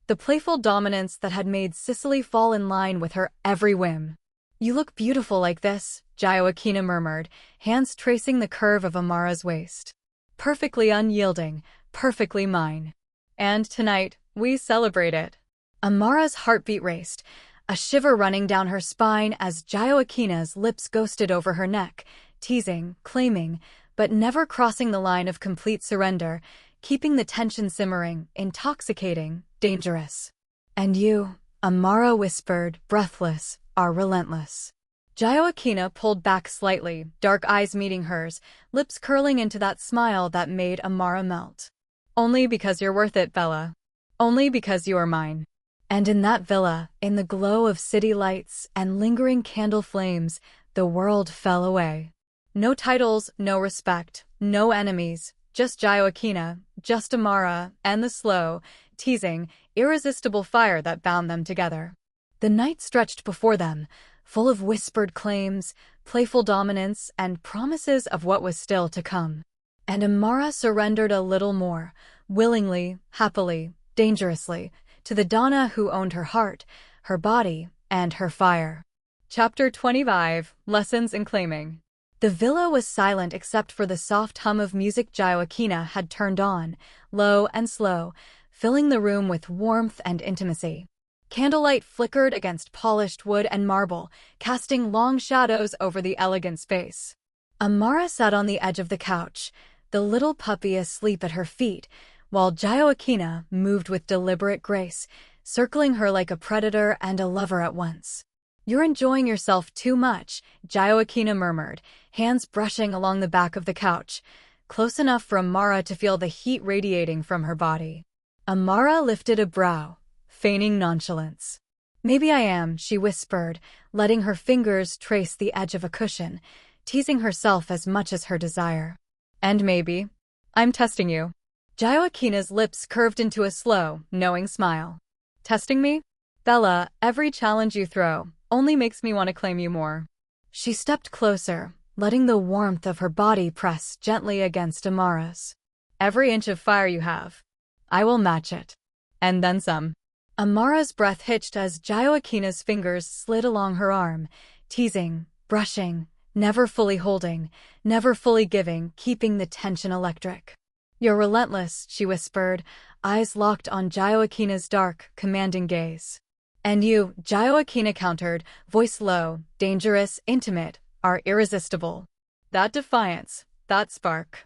the playful dominance that had made Sicily fall in line with her every whim. "You look beautiful like this," Joaquina murmured, hands tracing the curve of Amara's waist. "Perfectly unyielding, perfectly mine. And tonight, we celebrate it." Amara's heartbeat raced, a shiver running down her spine as Joaquina's lips ghosted over her neck, teasing, claiming, but never crossing the line of complete surrender, keeping the tension simmering, intoxicating, dangerous. "And you," Amara whispered, breathless, "are relentless." Joaquina pulled back slightly, dark eyes meeting hers, lips curling into that smile that made Amara melt. "Only because you're worth it, Bella. Only because you are mine." And in that villa, in the glow of city lights and lingering candle flames, the world fell away. No titles, no respect, no enemies, just Joaquina, just Amara, and the slow, teasing, irresistible fire that bound them together. The night stretched before them, full of whispered claims, playful dominance, and promises of what was still to come. And Amara surrendered a little more, willingly, happily, dangerously, to the Donna who owned her heart, her body, and her fire. Chapter 25, Lessons in Claiming. The villa was silent except for the soft hum of music Joaquina had turned on, low and slow, filling the room with warmth and intimacy. Candlelight flickered against polished wood and marble, casting long shadows over the elegant space. Amara sat on the edge of the couch, the little puppy asleep at her feet, while Joaquina moved with deliberate grace, circling her like a predator and a lover at once. "You're enjoying yourself too much," Joaquina murmured, hands brushing along the back of the couch, close enough for Amara to feel the heat radiating from her body. Amara lifted a brow, feigning nonchalance. "Maybe I am," she whispered, letting her fingers trace the edge of a cushion, teasing herself as much as her desire. And maybe, I'm testing you. Joaquina's lips curved into a slow, knowing smile. Testing me? Bella, every challenge you throw only makes me want to claim you more. She stepped closer, letting the warmth of her body press gently against Amara's. Every inch of fire you have, I will match it. And then some. Amara's breath hitched as Joaquina's fingers slid along her arm, teasing, brushing, never fully holding, never fully giving, keeping the tension electric. You're relentless, she whispered, eyes locked on Joaquina's dark, commanding gaze. And you, Joaquina countered, voice low, dangerous, intimate, are irresistible. That defiance, that spark.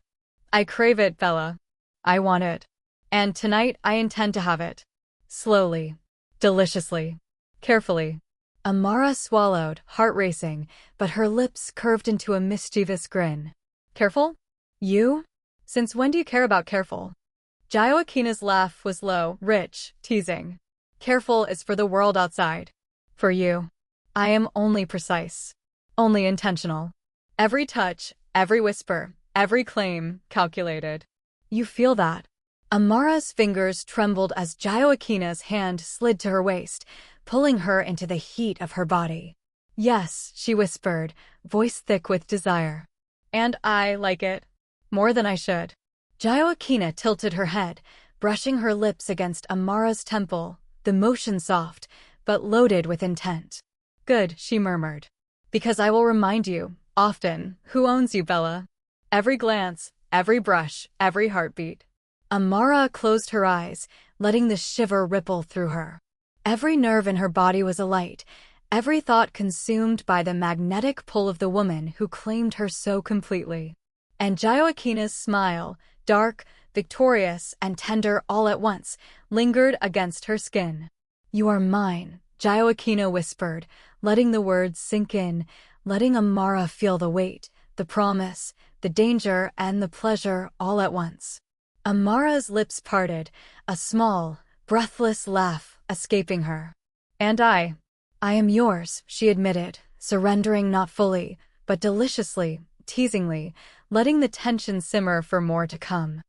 I crave it, Bella. I want it. And tonight I intend to have it. Slowly. Deliciously. Carefully. Amara swallowed, heart racing, but her lips curved into a mischievous grin. Careful? You? Since when do you care about careful? Joaquina's laugh was low, rich, teasing. Careful is for the world outside. For you. I am only precise. Only intentional. Every touch, every whisper, every claim, calculated. You feel that? Amara's fingers trembled as Joaquina's hand slid to her waist, pulling her into the heat of her body. Yes, she whispered, voice thick with desire. And I like it. More than I should. Joaquina tilted her head, brushing her lips against Amara's temple, the motion soft, but loaded with intent. Good, she murmured. Because I will remind you, often, who owns you, Bella. Every glance, every brush, every heartbeat. Amara closed her eyes, letting the shiver ripple through her. Every nerve in her body was alight, every thought consumed by the magnetic pull of the woman who claimed her so completely. And Joaquina's smile, dark, victorious, and tender all at once, lingered against her skin. You are mine, Joaquina whispered, letting the words sink in, letting Amara feel the weight, the promise, the danger, and the pleasure all at once. Amara's lips parted, a small, breathless laugh escaping her. And I am yours, she admitted, surrendering not fully, but deliciously, teasingly, letting the tension simmer for more to come.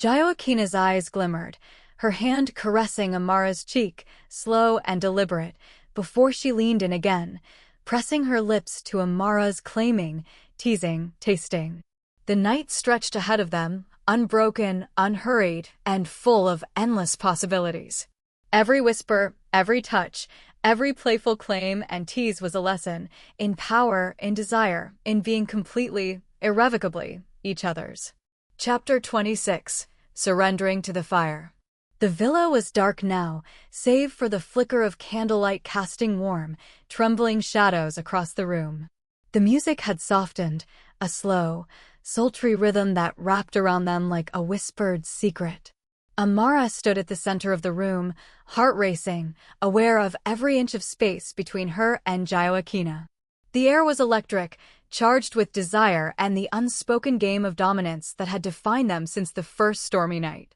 Joaquina's eyes glimmered, her hand caressing Amara's cheek, slow and deliberate, before she leaned in again, pressing her lips to Amara's claiming, teasing, tasting. The night stretched ahead of them, unbroken, unhurried, and full of endless possibilities. Every whisper, every touch, every playful claim and tease was a lesson, in power, in desire, in being completely, irrevocably, each other's. Chapter 26. Surrendering to the fire. The villa was dark now, save for the flicker of candlelight casting warm, trembling shadows across the room. The music had softened, a slow, sultry rhythm that wrapped around them like a whispered secret. Amara stood at the center of the room, heart racing, aware of every inch of space between her and Joaquina. The air was electric, charged with desire and the unspoken game of dominance that had defined them since the first stormy night.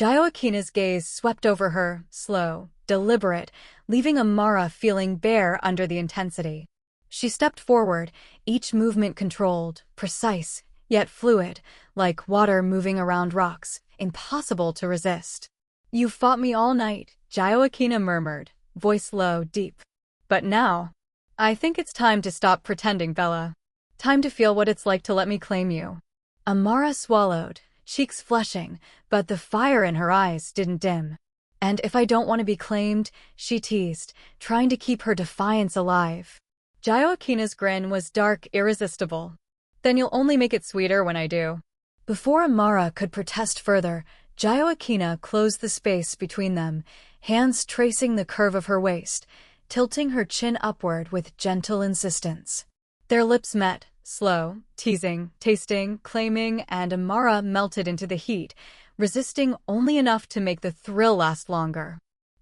Joaquina's gaze swept over her, slow, deliberate, leaving Amara feeling bare under the intensity. She stepped forward, each movement controlled, precise, yet fluid, like water moving around rocks, impossible to resist. You fought me all night, Joaquina murmured, voice low, deep. But now, I think it's time to stop pretending, Bella. Time to feel what it's like to let me claim you. Amara swallowed, cheeks flushing, but the fire in her eyes didn't dim. And if I don't want to be claimed, she teased, trying to keep her defiance alive. Joaquina's grin was dark, irresistible. Then you'll only make it sweeter when I do. Before Amara could protest further, Joaquina closed the space between them, hands tracing the curve of her waist, tilting her chin upward with gentle insistence. Their lips met, slow, teasing, tasting, claiming, and Amara melted into the heat, resisting only enough to make the thrill last longer.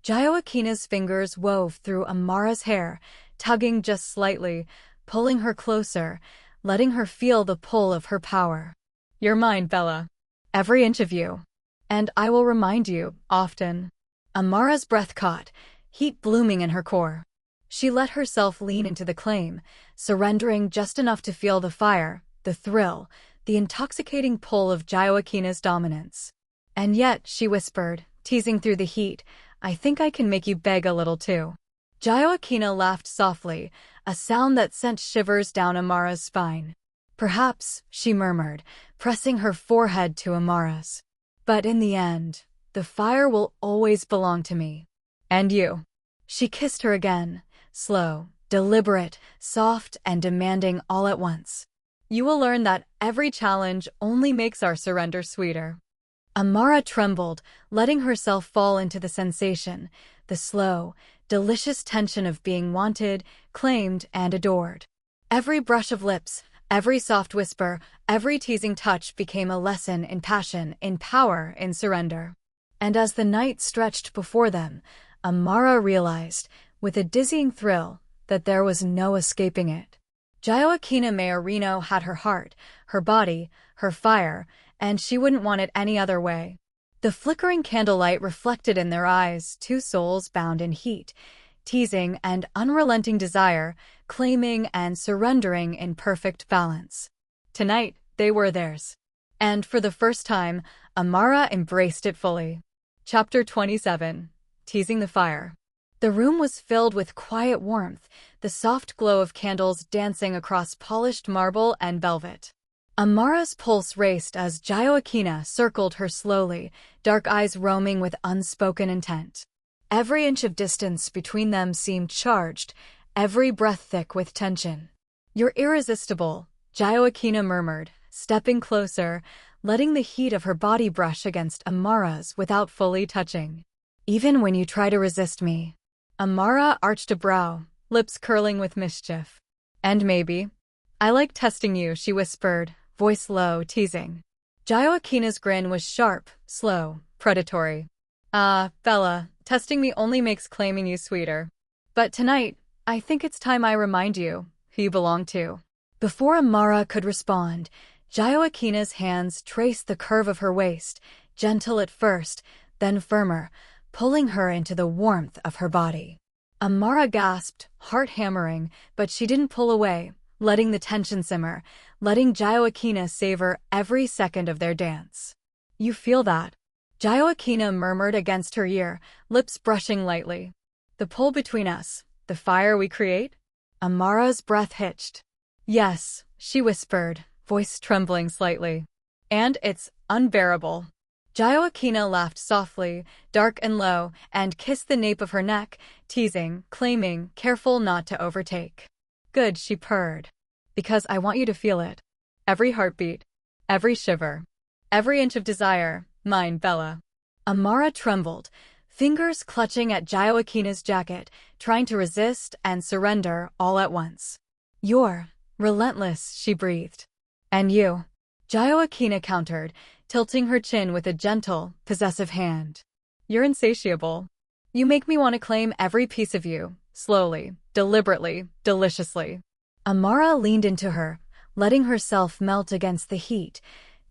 Joaquina's fingers wove through Amara's hair, tugging just slightly, pulling her closer, letting her feel the pull of her power. You're mine, Bella. Every inch of you. And I will remind you, often. Amara's breath caught, heat blooming in her core. She let herself lean into the claim, surrendering just enough to feel the fire, the thrill, the intoxicating pull of Gioacchina's dominance. And yet, she whispered, teasing through the heat, I think I can make you beg a little too. Gioacchina laughed softly, a sound that sent shivers down Amara's spine. Perhaps, she murmured, pressing her forehead to Amara's. But in the end, the fire will always belong to me. And you. She kissed her again, slow, deliberate, soft, and demanding all at once. You will learn that every challenge only makes our surrender sweeter. Amara trembled, letting herself fall into the sensation, the slow, delicious tension of being wanted, claimed, and adored. Every brush of lips, every soft whisper, every teasing touch became a lesson in passion, in power, in surrender. And as the night stretched before them, Amara realized, with a dizzying thrill, that there was no escaping it. Gioacchina Maiorino had her heart, her body, her fire, and she wouldn't want it any other way. The flickering candlelight reflected in their eyes two souls bound in heat, teasing and unrelenting desire, claiming and surrendering in perfect balance. Tonight, they were theirs. And for the first time, Amara embraced it fully. Chapter 27. Teasing the Fire. The room was filled with quiet warmth, the soft glow of candles dancing across polished marble and velvet. Amara's pulse raced as Gioacchina circled her slowly, dark eyes roaming with unspoken intent. Every inch of distance between them seemed charged, every breath thick with tension. You're irresistible, Gioacchina murmured, stepping closer, letting the heat of her body brush against Amara's without fully touching. Even when you try to resist me. Amara arched a brow, lips curling with mischief. And maybe. I like testing you, she whispered, voice low, teasing. Gioacchina's grin was sharp, slow, predatory. Bella, testing me only makes claiming you sweeter. But tonight, I think it's time I remind you who you belong to. Before Amara could respond, Gioacchina's hands traced the curve of her waist, gentle at first, then firmer, pulling her into the warmth of her body. Amara gasped, heart hammering, but she didn't pull away, letting the tension simmer, letting Gioacchina savor every second of their dance. You feel that? Gioacchina murmured against her ear, lips brushing lightly. The pull between us, the fire we create? Amara's breath hitched. Yes, she whispered, voice trembling slightly. And it's unbearable. Gioacchina laughed softly, dark and low, and kissed the nape of her neck, teasing, claiming, careful not to overtake. Good, she purred. Because I want you to feel it. Every heartbeat. Every shiver. Every inch of desire. Mine, Bella. Amara trembled, fingers clutching at Gioacchina's jacket, trying to resist and surrender all at once. You're relentless, she breathed. And you. Gioacchina countered, tilting her chin with a gentle, possessive hand. You're insatiable. You make me want to claim every piece of you, slowly, deliberately, deliciously. Amara leaned into her, letting herself melt against the heat,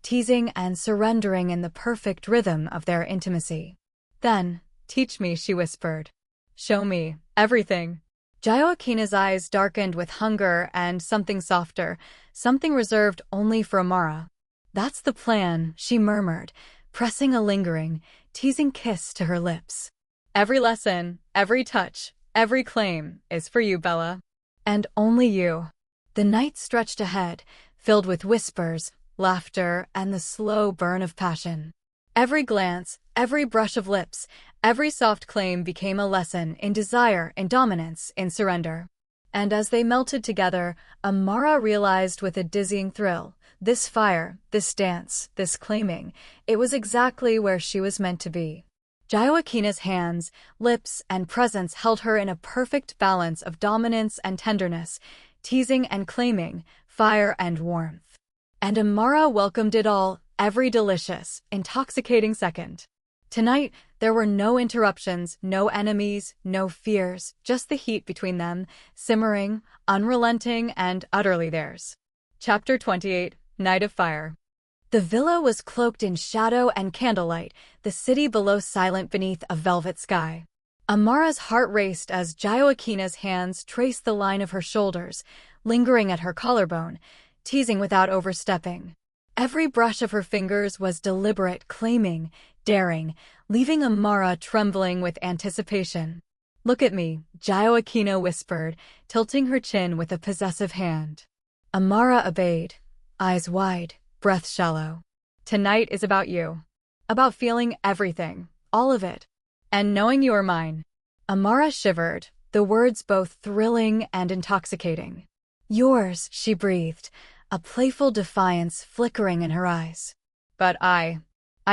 teasing and surrendering in the perfect rhythm of their intimacy. Then, teach me, she whispered. Show me, everything. Gioacchina's eyes darkened with hunger and something softer, something reserved only for Amara. That's the plan, she murmured, pressing a lingering, teasing kiss to her lips. Every lesson, every touch, every claim is for you, Bella. And only you. The night stretched ahead, filled with whispers, laughter, and the slow burn of passion. Every glance, every brush of lips, every soft claim became a lesson in desire, in dominance, in surrender. And as they melted together, Amara realized with a dizzying thrill, this fire, this dance, this claiming, it was exactly where she was meant to be. Gioacchina's hands, lips, and presence held her in a perfect balance of dominance and tenderness, teasing and claiming, fire and warmth. And Amara welcomed it all, every delicious, intoxicating second. Tonight, there were no interruptions, no enemies, no fears, just the heat between them, simmering, unrelenting, and utterly theirs. Chapter 28. Night of Fire. The villa was cloaked in shadow and candlelight, the city below silent beneath a velvet sky. Amara's heart raced as Gioacchina's hands traced the line of her shoulders, lingering at her collarbone, teasing without overstepping. Every brush of her fingers was deliberate, claiming, daring, leaving Amara trembling with anticipation. "Look at me," Gioacchina whispered, tilting her chin with a possessive hand. Amara obeyed, eyes wide, breath shallow. "Tonight is about you. About feeling everything, all of it. And knowing you are mine." Amara shivered, the words both thrilling and intoxicating. "Yours," she breathed, a playful defiance flickering in her eyes. "But I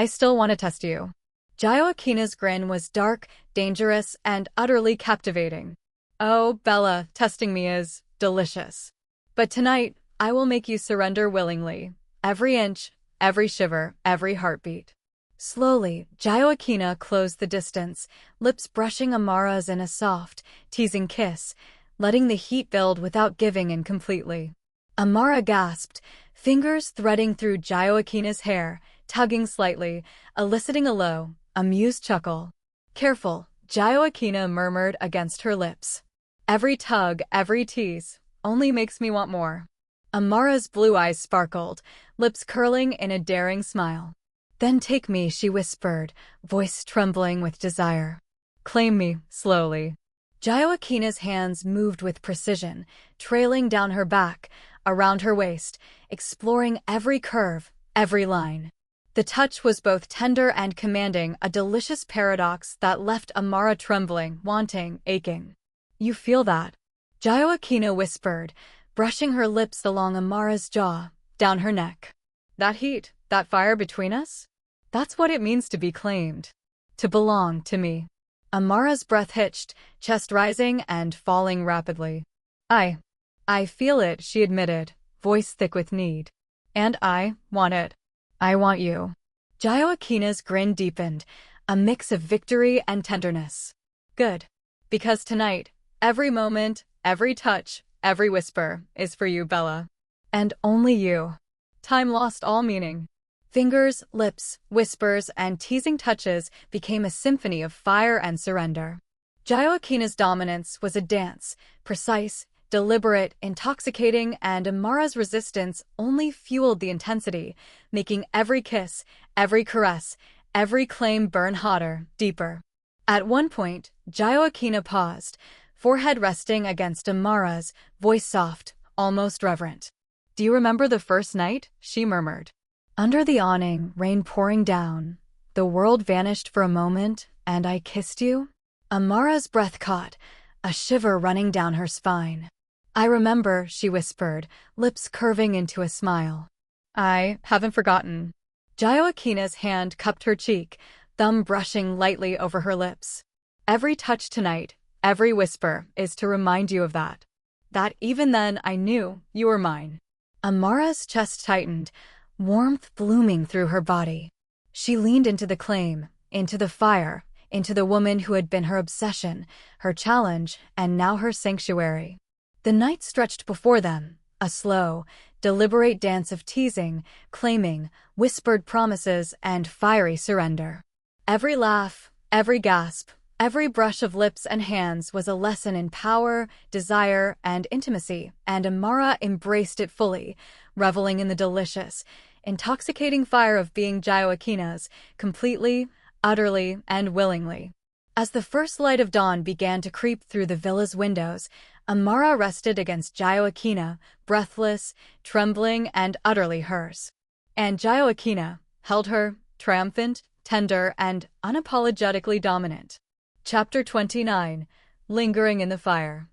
still want to test you." Gioacchina's grin was dark, dangerous, and utterly captivating. "Oh, Bella, testing me is delicious. But tonight, I will make you surrender willingly. Every inch, every shiver, every heartbeat." Slowly, Gioacchina closed the distance, lips brushing Amara's in a soft, teasing kiss, letting the heat build without giving in completely. Amara gasped, fingers threading through Gioacchina's hair, tugging slightly, eliciting a low, amused chuckle. "Careful," Gioacchina murmured against her lips. "Every tug, every tease, only makes me want more." Amara's blue eyes sparkled, lips curling in a daring smile. "Then take me," she whispered, voice trembling with desire. "Claim me," slowly. Gioacchina's hands moved with precision, trailing down her back, around her waist, exploring every curve, every line. The touch was both tender and commanding, a delicious paradox that left Amara trembling, wanting, aching. "You feel that?" Gioacchina whispered, brushing her lips along Amara's jaw, down her neck. "That heat, that fire between us? That's what it means to be claimed. To belong to me." Amara's breath hitched, chest rising and falling rapidly. I feel it," she admitted, voice thick with need. "And I want it. I want you." Gioacchina's grin deepened, a mix of victory and tenderness. "Good. Because tonight, every moment, every touch, every whisper is for you, Bella. And only you." Time lost all meaning. Fingers, lips, whispers, and teasing touches became a symphony of fire and surrender. Gioacchina's dominance was a dance, precise, deliberate, intoxicating, and Amara's resistance only fueled the intensity, making every kiss, every caress, every claim burn hotter, deeper. At one point, Gioacchina paused, forehead resting against Amara's, voice soft, almost reverent. "Do you remember the first night?" she murmured. "Under the awning, rain pouring down. The world vanished for a moment, and I kissed you?" Amara's breath caught, a shiver running down her spine. "I remember," she whispered, lips curving into a smile. "I haven't forgotten." Gioacchina's hand cupped her cheek, thumb brushing lightly over her lips. "Every touch tonight, every whisper is to remind you of that. That even then I knew you were mine." Amara's chest tightened, warmth blooming through her body. She leaned into the claim, into the fire, into the woman who had been her obsession, her challenge, and now her sanctuary. The night stretched before them, a slow, deliberate dance of teasing, claiming, whispered promises, and fiery surrender. Every laugh, every gasp, every brush of lips and hands was a lesson in power, desire, and intimacy, and Amara embraced it fully, reveling in the delicious, intoxicating fire of being Gioacchina's, completely, utterly, and willingly. As the first light of dawn began to creep through the villa's windows, Amara rested against Gioacchina, breathless, trembling, and utterly hers. And Gioacchina held her, triumphant, tender, and unapologetically dominant. Chapter 29. Lingering in the Fire.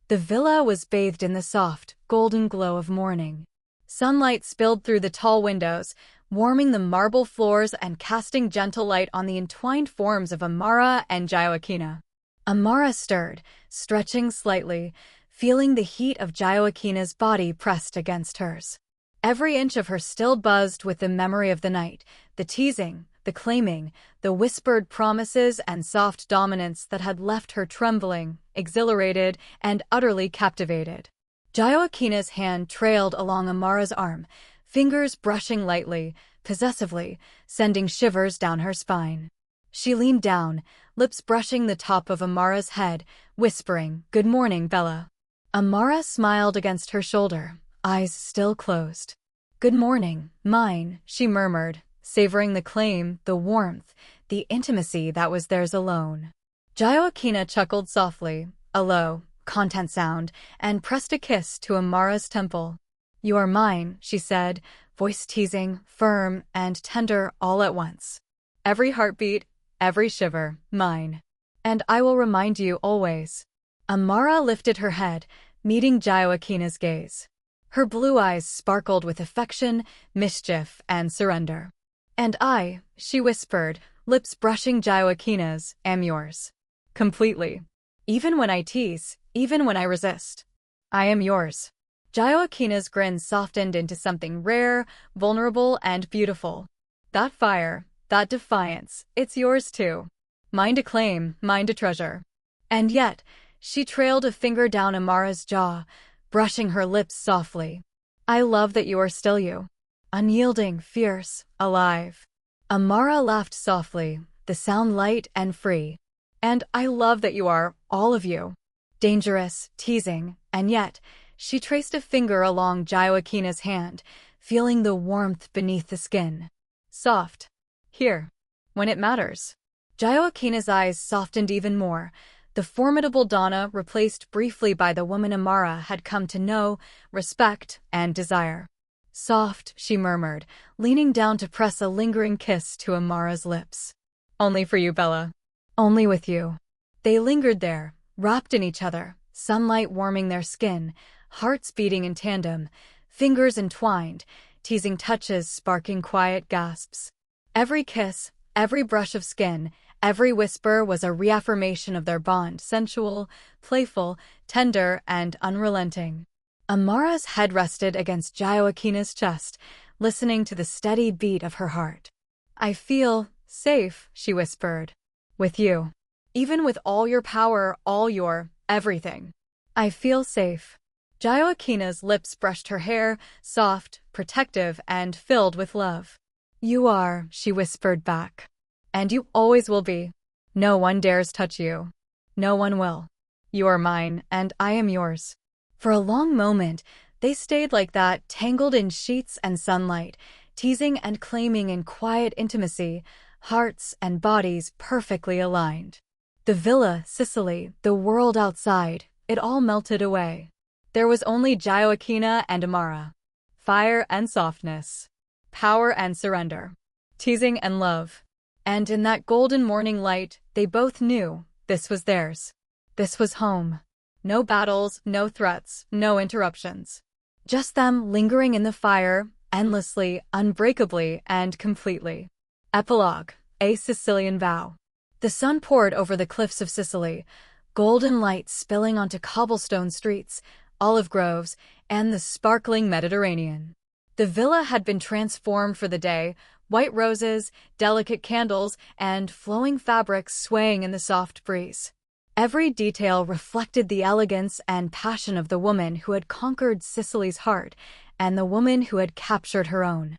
The villa was bathed in the soft, golden glow of morning. Sunlight spilled through the tall windows, warming the marble floors and casting gentle light on the entwined forms of Amara and Gioacchina. Amara stirred, stretching slightly, feeling the heat of Gioacchina's body pressed against hers. Every inch of her still buzzed with the memory of the night, the teasing, the claiming, the whispered promises and soft dominance that had left her trembling, exhilarated, and utterly captivated. Gioacchina's hand trailed along Amara's arm, fingers brushing lightly, possessively, sending shivers down her spine. She leaned down, lips brushing the top of Amara's head, whispering, "Good morning, Bella." Amara smiled against her shoulder, eyes still closed. "Good morning, mine," she murmured, savoring the claim, the warmth, the intimacy that was theirs alone. Gioacchina chuckled softly, a low, content sound, and pressed a kiss to Amara's temple. "You are mine," she said, voice teasing, firm, and tender all at once. "Every heartbeat, every shiver, mine. And I will remind you always." Amara lifted her head, meeting Gioacchina's gaze. Her blue eyes sparkled with affection, mischief, and surrender. "And I," she whispered, lips brushing Gioacchina's, "am yours. Completely. Even when I tease, even when I resist. I am yours." Gioacchina's grin softened into something rare, vulnerable, and beautiful. "That fire, that defiance, it's yours too. Mine to claim, mine to treasure." And yet, she trailed a finger down Amara's jaw, brushing her lips softly. "I love that you are still you. Unyielding, fierce, alive." Amara laughed softly, the sound light and free. "And I love that you are, all of you. Dangerous, teasing, and yet," she traced a finger along Gioacchina's hand, feeling the warmth beneath the skin. "Soft. Here. When it matters." Gioacchina's eyes softened even more, the formidable Donna replaced briefly by the woman Amara had come to know, respect, and desire. "Soft," she murmured, leaning down to press a lingering kiss to Amara's lips. "Only for you, Bella. Only with you." They lingered there, wrapped in each other, sunlight warming their skin, hearts beating in tandem, fingers entwined, teasing touches sparking quiet gasps. Every kiss, every brush of skin, every whisper was a reaffirmation of their bond, sensual, playful, tender, and unrelenting. Amara's head rested against Gioacchina's chest, listening to the steady beat of her heart. "I feel safe," she whispered. "With you. Even with all your power, all your everything. I feel safe." Gioacchina's lips brushed her hair, soft, protective, and filled with love. "You are," she whispered back. "And you always will be. No one dares touch you. No one will. You are mine, and I am yours." For a long moment, they stayed like that, tangled in sheets and sunlight, teasing and claiming in quiet intimacy, hearts and bodies perfectly aligned. The villa, Sicily, the world outside, it all melted away. There was only Gioacchina and Amara. Fire and softness. Power and surrender. Teasing and love. And in that golden morning light, they both knew this was theirs. This was home. No battles, no threats, no interruptions. Just them lingering in the fire, endlessly, unbreakably, and completely. Epilogue: A Sicilian Vow. The sun poured over the cliffs of Sicily, golden light spilling onto cobblestone streets, olive groves, and the sparkling Mediterranean. The villa had been transformed for the day, white roses, delicate candles, and flowing fabrics swaying in the soft breeze. Every detail reflected the elegance and passion of the woman who had conquered Sicily's heart and the woman who had captured her own.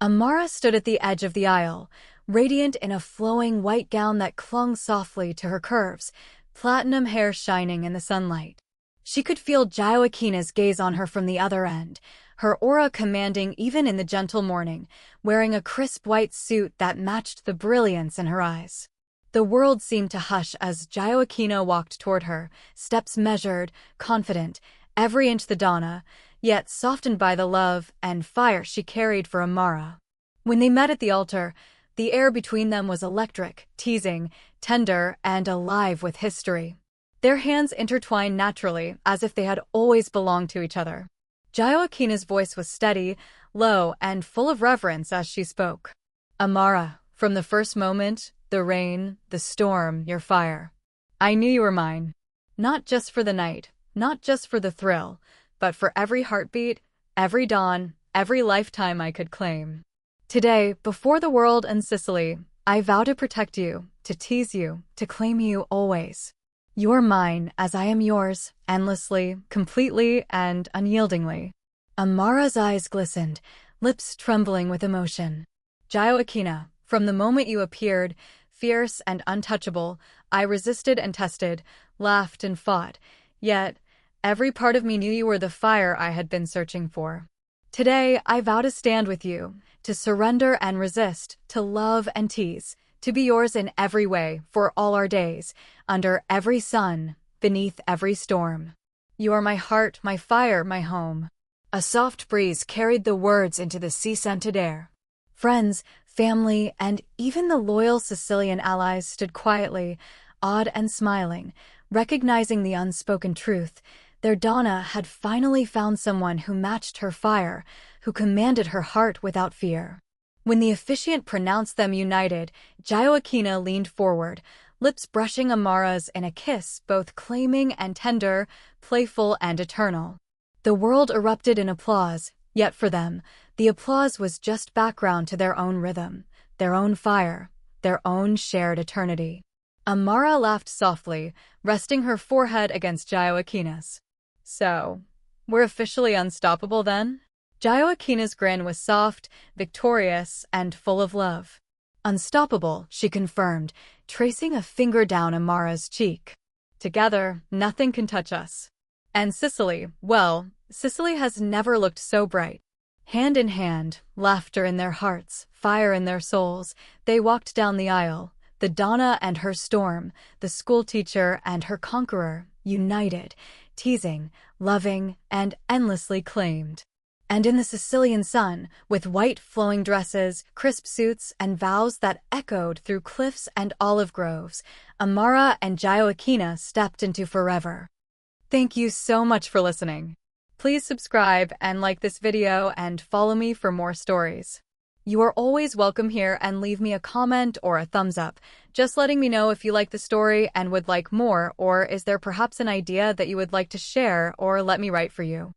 Amara stood at the edge of the aisle, radiant in a flowing white gown that clung softly to her curves, platinum hair shining in the sunlight. She could feel Gioacchina's gaze on her from the other end, her aura commanding even in the gentle morning, wearing a crisp white suit that matched the brilliance in her eyes. The world seemed to hush as Gioacchina walked toward her, steps measured, confident, every inch the Donna, yet softened by the love and fire she carried for Amara. When they met at the altar, the air between them was electric, teasing, tender, and alive with history. Their hands intertwined naturally, as if they had always belonged to each other. Gioacchina's voice was steady, low, and full of reverence as she spoke. "Amara, from the first moment, the rain, the storm, your fire, I knew you were mine. Not just for the night, not just for the thrill, but for every heartbeat, every dawn, every lifetime I could claim. Today, before the world and Sicily, I vow to protect you, to tease you, to claim you always. You're mine as I am yours, endlessly, completely, and unyieldingly." Amara's eyes glistened, lips trembling with emotion. "Gioacchina, from the moment you appeared, Fierce and untouchable, I resisted and tested, laughed and fought. Yet, every part of me knew you were the fire I had been searching for. Today, I vow to stand with you, to surrender and resist, to love and tease, to be yours in every way, for all our days, under every sun, beneath every storm. You are my heart, my fire, my home. A soft breeze carried the words into the sea-scented air. Friends, family, and even the loyal Sicilian allies stood quietly, awed and smiling, recognizing the unspoken truth. Their Donna had finally found someone who matched her fire, who commanded her heart without fear. When the officiant pronounced them united, Gioacchina leaned forward, lips brushing Amara's in a kiss both claiming and tender, playful and eternal. The world erupted in applause, yet for them, the applause was just background to their own rhythm, their own fire, their own shared eternity. Amara laughed softly, resting her forehead against Gioacchina's. So, we're officially unstoppable then? Gioacchina's grin was soft, victorious, and full of love. Unstoppable, she confirmed, tracing a finger down Amara's cheek. Together, nothing can touch us. And Sicily, well, Sicily has never looked so bright. Hand in hand, laughter in their hearts, fire in their souls, they walked down the aisle, the Donna and her storm, the schoolteacher and her conqueror, united, teasing, loving, and endlessly claimed. And in the Sicilian sun, with white flowing dresses, crisp suits, and vows that echoed through cliffs and olive groves, Amara and Gioacchina stepped into forever. Thank you so much for listening. Please subscribe and like this video and follow me for more stories. You are always welcome here, and leave me a comment or a thumbs up, just letting me know if you like the story and would like more, or is there perhaps an idea that you would like to share or let me write for you.